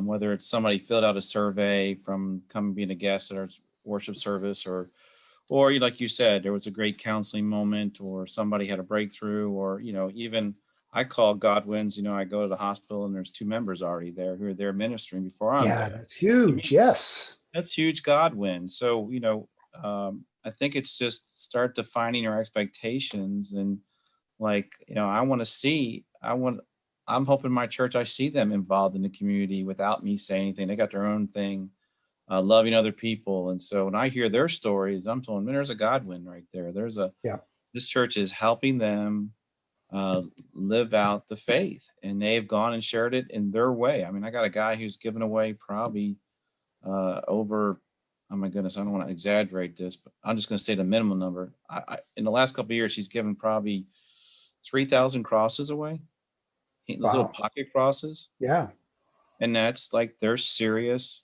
Whether it's somebody filled out a survey from coming being a guest at our worship service, or like you said, there was a great counseling moment, or somebody had a breakthrough, or even I call God wins. I go to the hospital and there's 2 members already there who are there ministering before I'm Yeah, there. that's To me, huge. Yes. that's huge God win. So I think it's just start defining your expectations, and I'm hoping my church, I see them involved in the community without me saying anything. They got their own thing, loving other people. And so when I hear their stories, I'm told, man, there's a God win right there. Yeah. This church is helping them live out the faith, and they've gone and shared it in their way. I mean, I got a guy who's given away probably over, oh my goodness, I don't want to exaggerate this, but I'm just going to say the minimum number. In the last couple of years, he's given probably 3,000 crosses away. Those little Wow. pocket crosses. Yeah. And that's like their serious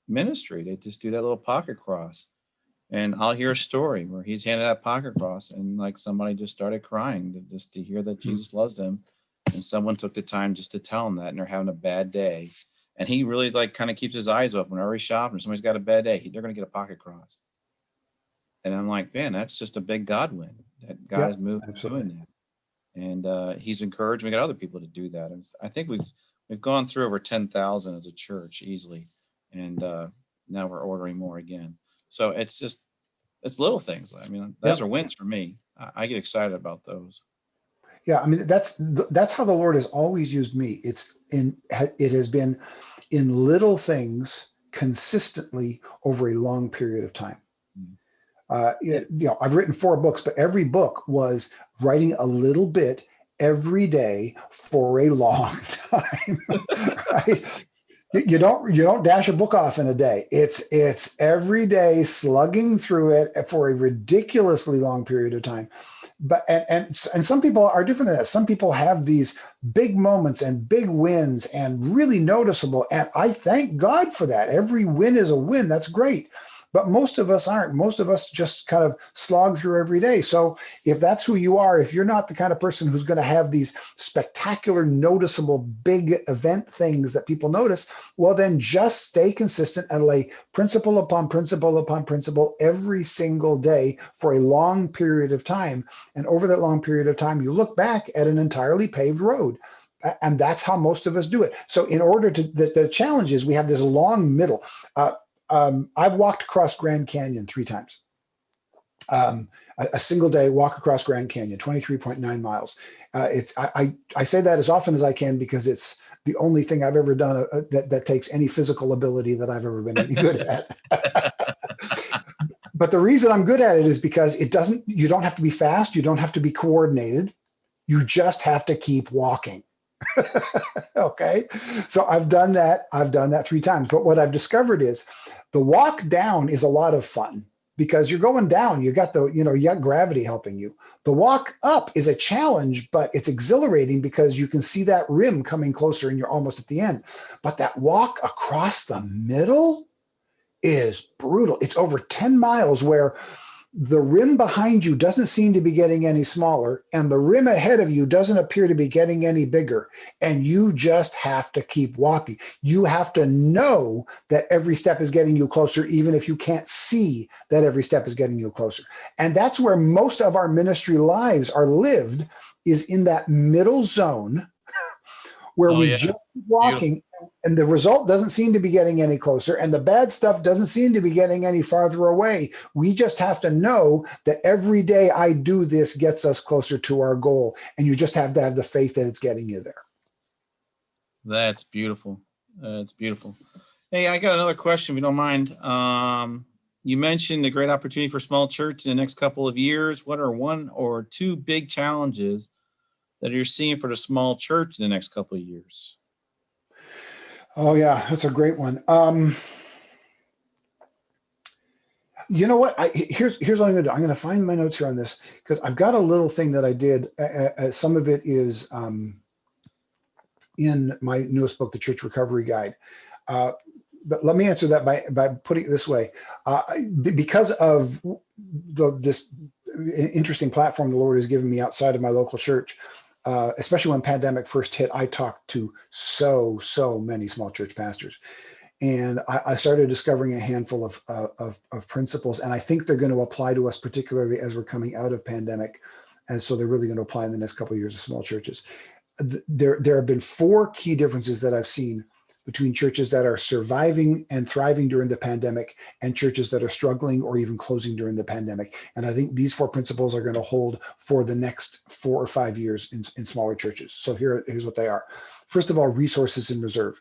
ministry. They just do that little pocket cross. And I'll hear a story where he's handed that pocket cross, and like somebody just started crying just to hear that Jesus loves them. And someone took the time just to tell him that, and they're having a bad day. And he really like kind of keeps his eyes open whenever he's shopping. Somebody's got a bad day, they're going to get a pocket cross. And I'm like, man, that's just a big God win that God is moving absolutely. doing that. And he's encouraged. We got other people to do that. And I think we've gone through over 10,000 as a church easily, and now we're ordering more again. So it's little things. I mean, those are wins for me. I get excited about those. Yeah, I mean that's how the Lord has always used me. It has been in little things consistently over a long period of time. I've written 4 books, but every book was writing a little bit every day for a long time. Right? You don't dash a book off in a day. It's every day slugging through it for a ridiculously long period of time. But and some people are different than that. Some people have these big moments and big wins and really noticeable. And I thank God for that. Every win is a win. That's great. But most of us aren't. Most of us just kind of slog through every day. So if that's who you are, if you're not the kind of person who's going to have these spectacular, noticeable, big event things that people notice, well, then just stay consistent and lay principle upon principle upon principle every single day for a long period of time. And over that long period of time, you look back at an entirely paved road. And that's how most of us do it. So in order to, the challenge is we have this long middle. I've walked across Grand Canyon 3 times. A single day walk across Grand Canyon, 23.9 miles. I say that as often as I can because it's the only thing I've ever done that takes any physical ability that I've ever been any good at. But the reason I'm good at it is because you don't have to be fast. You don't have to be coordinated. You just have to keep walking. Okay. So I've done that 3 times. But what I've discovered is the walk down is a lot of fun because you're going down. You got gravity helping you. The walk up is a challenge, but it's exhilarating because you can see that rim coming closer and you're almost at the end. But that walk across the middle is brutal. It's over 10 miles where the rim behind you doesn't seem to be getting any smaller, and the rim ahead of you doesn't appear to be getting any bigger. And you just have to keep walking. You have to know that every step is getting you closer, even if you can't see that every step is getting you closer. And that's where most of our ministry lives are lived, is in that middle zone where we just keep walking. Beautiful. And the result doesn't seem to be getting any closer, and the bad stuff doesn't seem to be getting any farther away. We just have to know that every day I do this gets us closer to our goal, and you just have to have the faith that it's getting you there. That's beautiful. That's beautiful. Hey, I got another question, if you don't mind. You mentioned a great opportunity for small church in the next couple of years. What are 1 or 2 big challenges that you're seeing for the small church in the next couple of years? Oh yeah, that's a great one. You know what? Here's what I'm going to do. I'm going to find my notes here on this because I've got a little thing that I did. Some of it is in my newest book, The Church Recovery Guide. But let me answer that by putting it this way. Because of this interesting platform the Lord has given me outside of my local church, especially when pandemic first hit, I talked to so many small church pastors. And I started discovering a handful of principles, and I think they're going to apply to us, particularly as we're coming out of pandemic. And so they're really going to apply in the next couple of years of small churches. There have been 4 key differences that I've seen between churches that are surviving and thriving during the pandemic and churches that are struggling or even closing during the pandemic. And I think these 4 principles are going to hold for the next 4 or 5 years in smaller churches. So here's what they are. First of all, resources in reserve.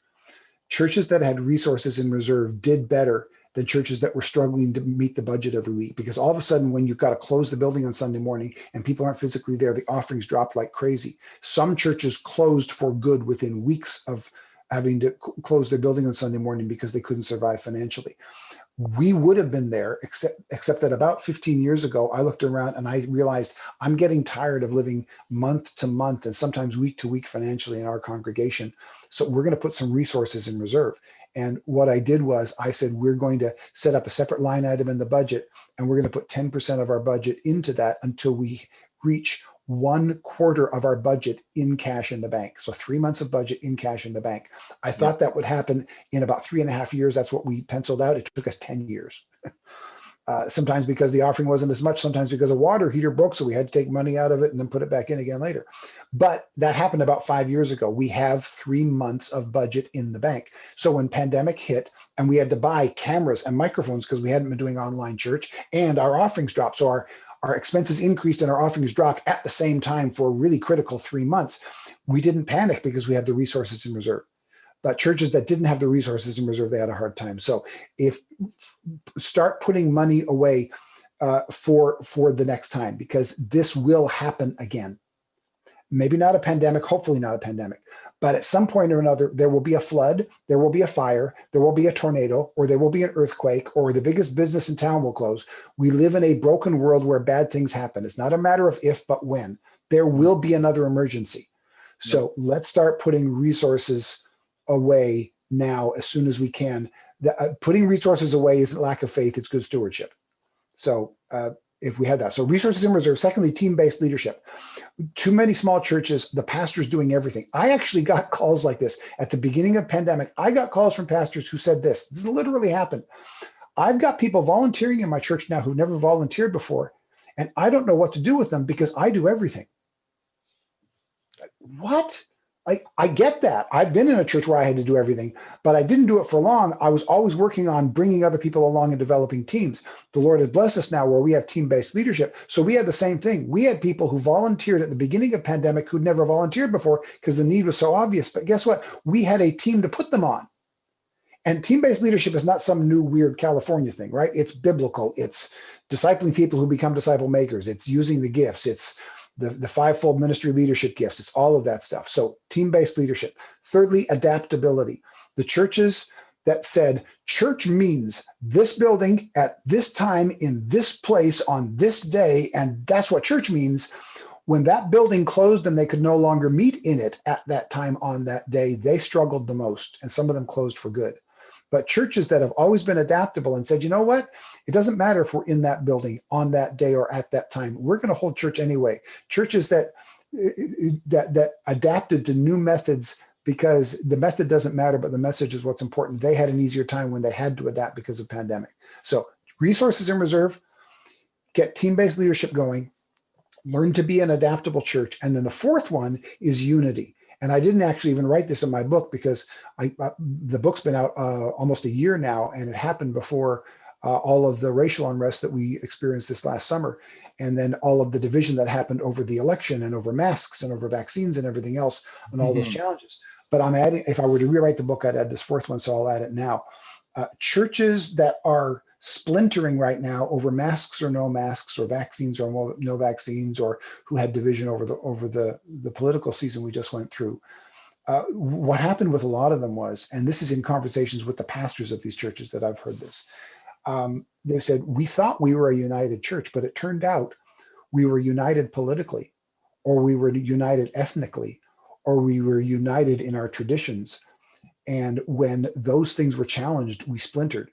Churches that had resources in reserve did better than churches that were struggling to meet the budget every week, because all of a sudden, when you've got to close the building on Sunday morning and people aren't physically there, the offerings dropped like crazy. Some churches closed for good within weeks of having to close their building on Sunday morning because they couldn't survive financially. We would have been there, except that about 15 years ago, I looked around and I realized I'm getting tired of living month to month and sometimes week to week financially in our congregation. So we're going to put some resources in reserve. And what I did was I said, we're going to set up a separate line item in the budget, and we're going to put 10% of our budget into that until we reach 1/4 of our budget in cash in the bank. So 3 months of budget in cash in the bank. I thought that would happen in about 3.5 years. That's what we penciled out. It took us 10 years. Sometimes because the offering wasn't as much, sometimes because a water heater broke, so we had to take money out of it and then put it back in again later. But that happened about 5 years ago. We have 3 months of budget in the bank. So when pandemic hit and we had to buy cameras and microphones because we hadn't been doing online church, and our offerings dropped, so our expenses increased and our offerings dropped at the same time for a really critical 3 months, we didn't panic because we had the resources in reserve. But churches that didn't have the resources in reserve, they had a hard time. So start putting money away for the next time, because this will happen again. Maybe not a pandemic, hopefully not a pandemic, but at some point or another, there will be a flood, there will be a fire, there will be a tornado, or there will be an earthquake, or the biggest business in town will close. We live in a broken world where bad things happen. It's not a matter of if, but when. There will be another emergency. So let's start putting resources away now as soon as we can. Putting resources away isn't lack of faith, it's good stewardship. So if we had that. So resources in reserve. Secondly, team-based leadership. Too many small churches, the pastor's doing everything. I actually got calls like this at the beginning of pandemic. I got calls from pastors who said this. This literally happened. I've got people volunteering in my church now who never volunteered before, and I don't know what to do with them because I do everything. What? I get that. I've been in a church where I had to do everything, but I didn't do it for long. I was always working on bringing other people along and developing teams. The Lord has blessed us now where we have team-based leadership. So we had the same thing. We had people who volunteered at the beginning of pandemic who'd never volunteered before because the need was so obvious. But guess what? We had a team to put them on. And team-based leadership is not some new weird California thing, right? It's biblical. It's discipling people who become disciple makers. It's using the gifts. It's the fivefold ministry leadership gifts. It's all of that stuff. So team-based leadership. Thirdly, adaptability. The churches that said church means this building at this time in this place on this day, and that's what church means. When that building closed and they could no longer meet in it at that time on that day, they struggled the most, and some of them closed for good. But churches that have always been adaptable and said, you know what? It doesn't matter if we're in that building on that day or at that time. We're going to hold church anyway. Churches that adapted to new methods because the method doesn't matter, but the message is what's important. They had an easier time when they had to adapt because of pandemic. So resources in reserve, get team-based leadership going, learn to be an adaptable church. And then the fourth one is unity. And I didn't actually even write this in my book because the book's been out almost a year now, and it happened before all of the racial unrest that we experienced this last summer, and then all of the division that happened over the election and over masks and over vaccines and everything else and all those challenges. But I'm adding, if I were to rewrite the book, I'd add this fourth one, so I'll add it now. Churches that are splintering right now over masks or no masks or vaccines or no vaccines, or who had division over the political season we just went through. What happened with a lot of them was, and this is in conversations with the pastors of these churches that I've heard this, they said, we thought we were a united church, but it turned out we were united politically, or we were united ethnically, or we were united in our traditions. And when those things were challenged, we splintered.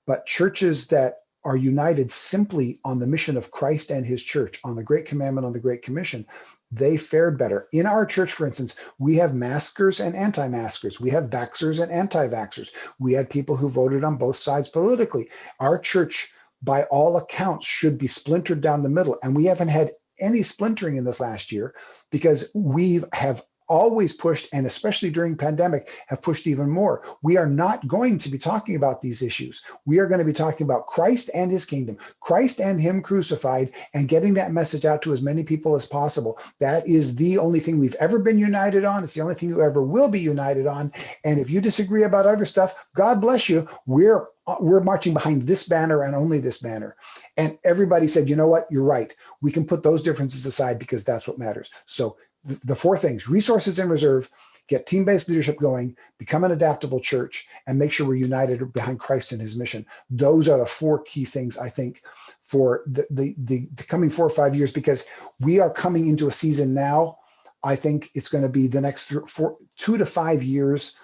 But churches that are united simply on the mission of Christ and his church, on the Great Commandment, on the Great Commission, they fared better. In our church, for instance, we have maskers and anti-maskers. We have vaxxers and anti-vaxxers. We had people who voted on both sides politically. Our church, by all accounts, should be splintered down the middle. And we haven't had any splintering in this last year because we have always pushed, and especially during pandemic, have pushed even more. We are not going to be talking about these issues. We are going to be talking about Christ and his kingdom, Christ and him crucified, and getting that message out to as many people as possible. That is the only thing we've ever been united on. It's the only thing you ever will be united on. And if you disagree about other stuff, God bless you. We're marching behind this banner and only this banner. And everybody said, you know what? You're right. We can put those differences aside because that's what matters. So the four things: resources in reserve, get team-based leadership going, become an adaptable church, and make sure we're united behind Christ and his mission. Those are the four key things, I think, for the coming 4 or 5 years, because we are coming into a season now. I think it's going to be the next 2 to 5 years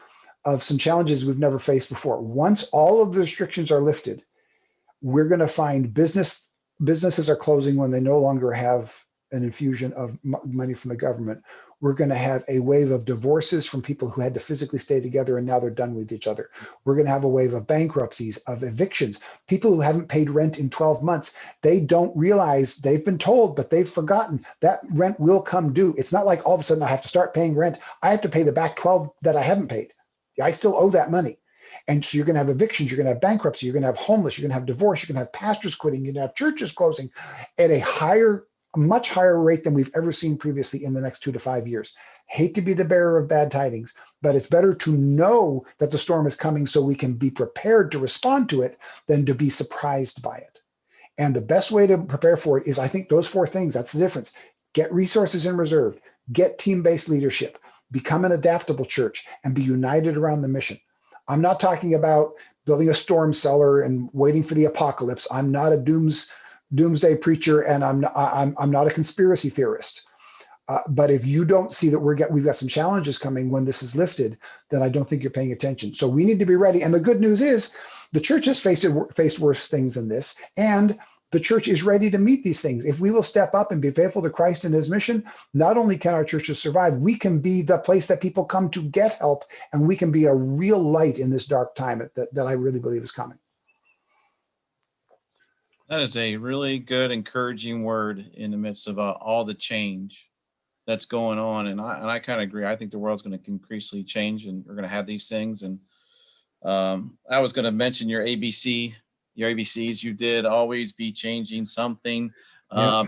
of some challenges we've never faced before. Once all of the restrictions are lifted, we're going to find businesses are closing when they no longer have an infusion of money from the government. We're going to have a wave of divorces from people who had to physically stay together and now they're done with each other. We're going to have a wave of bankruptcies, of evictions, people who haven't paid rent in 12 months. They don't realize, they've been told, but they've forgotten that rent will come due. It's not like all of a sudden I have to start paying rent. I have to pay the back 12 that I haven't paid. I still owe that money. And so you're going to have evictions, you're going to have bankruptcy, you're going to have homeless, you're going to have divorce, you're going to have pastors quitting, you're going to have churches closing at a much higher rate than we've ever seen previously in the next 2 to 5 years. Hate to be the bearer of bad tidings, but it's better to know that the storm is coming so we can be prepared to respond to it than to be surprised by it. And the best way to prepare for it is, I think, those four things. That's the difference. Get resources in reserve, get team-based leadership, become an adaptable church, and be united around the mission. I'm not talking about building a storm cellar and waiting for the apocalypse. I'm not a doomsday preacher, and I'm not a conspiracy theorist. But if you don't see that we've got some challenges coming when this is lifted, then I don't think you're paying attention. So we need to be ready. And the good news is the church has faced worse things than this, and the church is ready to meet these things. If we will step up and be faithful to Christ and his mission, not only can our churches survive, we can be the place that people come to get help, and we can be a real light in this dark time that I really believe is coming. That is a really good, encouraging word in the midst of all the change. that's going on. And I kind of agree. I think the world's going to increasingly change, and we're going to have these things. And I was going to mention your ABCs. You did always be changing something. Yep.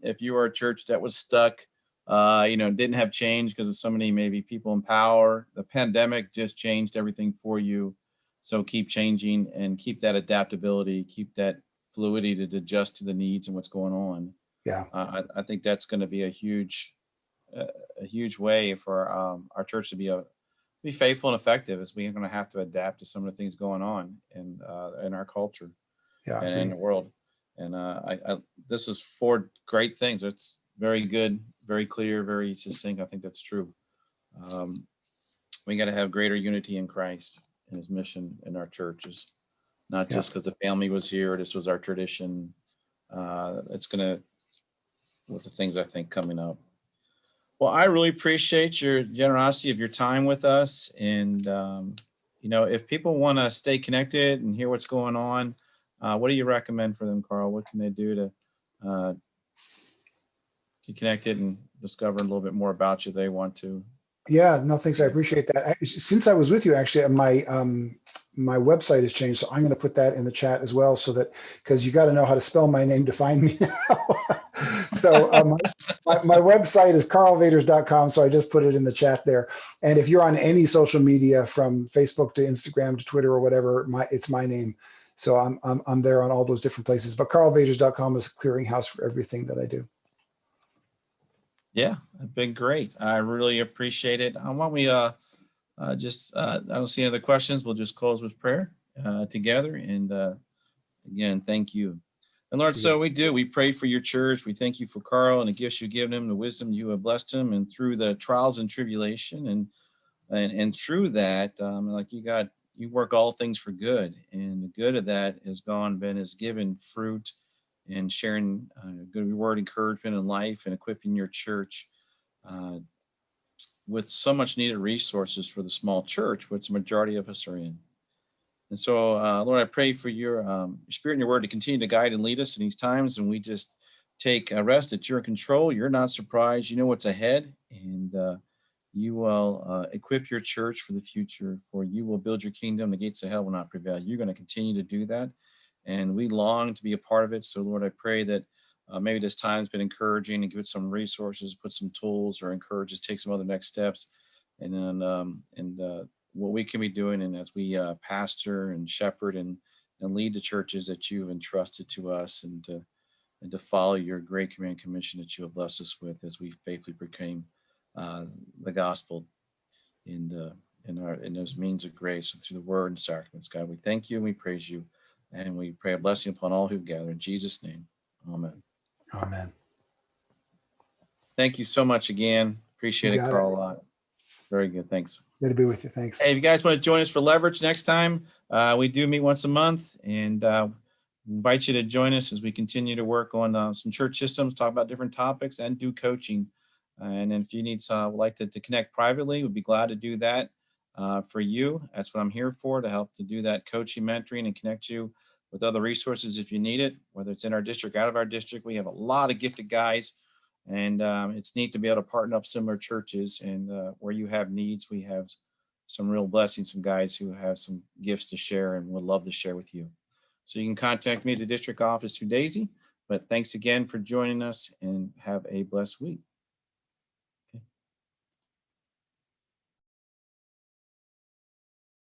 If you were a church that was stuck, didn't have change because of so many maybe people in power, the pandemic just changed everything for you. So keep changing and keep that adaptability, keep that fluidity to adjust to the needs and what's going on. Yeah. I think that's going to be uh, a huge way for our church to be faithful and effective, as we're going to have to adapt to some of the things going on in our culture Yeah. I and in agree. the world. And this is four great things. It's very good, very clear, very succinct. I think that's true. Um, we got to have greater unity in Christ and His mission in our churches, not Yeah. just because the family was here. This was our tradition. It's going to, with the things I think coming up. Well, I really appreciate your generosity of your time with us. And, if people want to stay connected and hear what's going on, what do you recommend for them, Carl? What can they do to get connected and discover a little bit more about you if they want to? Yeah, no, thanks. I appreciate that. Since I was with you, actually, my website has changed, so I'm going to put that in the chat as well, so that because you got to know how to spell my name to find me now. So my website is karlvaters.com, so I just put it in the chat there. And if you're on any social media, from Facebook to Instagram to Twitter or whatever, it's my name. So I'm there on all those different places. But karlvaters.com is a clearinghouse for everything that I do. Yeah, it's been great. I really appreciate it. Why don't we I don't see any other questions. We'll just close with prayer together. And again, thank you. And Lord, You got so it. we do. We pray for your church. We thank you for Carl and the gifts you've given him, the wisdom you have blessed him, and through the trials and tribulation, and through that, like you work all things for good, and the good of that has given fruit and sharing good word, encouragement in life, and equipping your church uh, with so much needed resources for the small church, which the majority of us are in. And so, Lord, I pray for your spirit and your word to continue to guide and lead us in these times. And we just take a rest that you're in control. You're not surprised. You know what's ahead. And you will equip your church for the future, for you will build your kingdom. The gates of hell will not prevail. You're going to continue to do that. And we long to be a part of it. So, Lord, I pray that maybe this time's been encouraging, and give it some resources, put some tools, or encourage us to take some other next steps. And then, what we can be doing, and as we pastor and shepherd and lead the churches that you've entrusted to us, and to follow your great command commission that you have blessed us with, as we faithfully proclaim the gospel in those means of grace and through the word and sacraments. God, we thank you and we praise you, and we pray a blessing upon all who've gathered in Jesus' name. Amen. Amen. Thank you so much again. You Appreciate it, got it. Carl, a lot. Very good. Thanks. Good to be with you. Thanks. Hey, if you guys want to join us for Leverage next time, we do meet once a month, and invite you to join us as we continue to work on some church systems, talk about different topics, and do coaching. And then if you need some, would like to connect privately, we'd be glad to do that for you. That's what I'm here for, to help to do that coaching, mentoring, and connect you with other resources if you need it, whether it's in our district, out of our district. We have a lot of gifted guys, and it's neat to be able to partner up similar churches. And where you have needs, we have some real blessings, some guys who have some gifts to share and would love to share with you. So you can contact me at the district office through Daisy. But thanks again for joining us, and have a blessed week.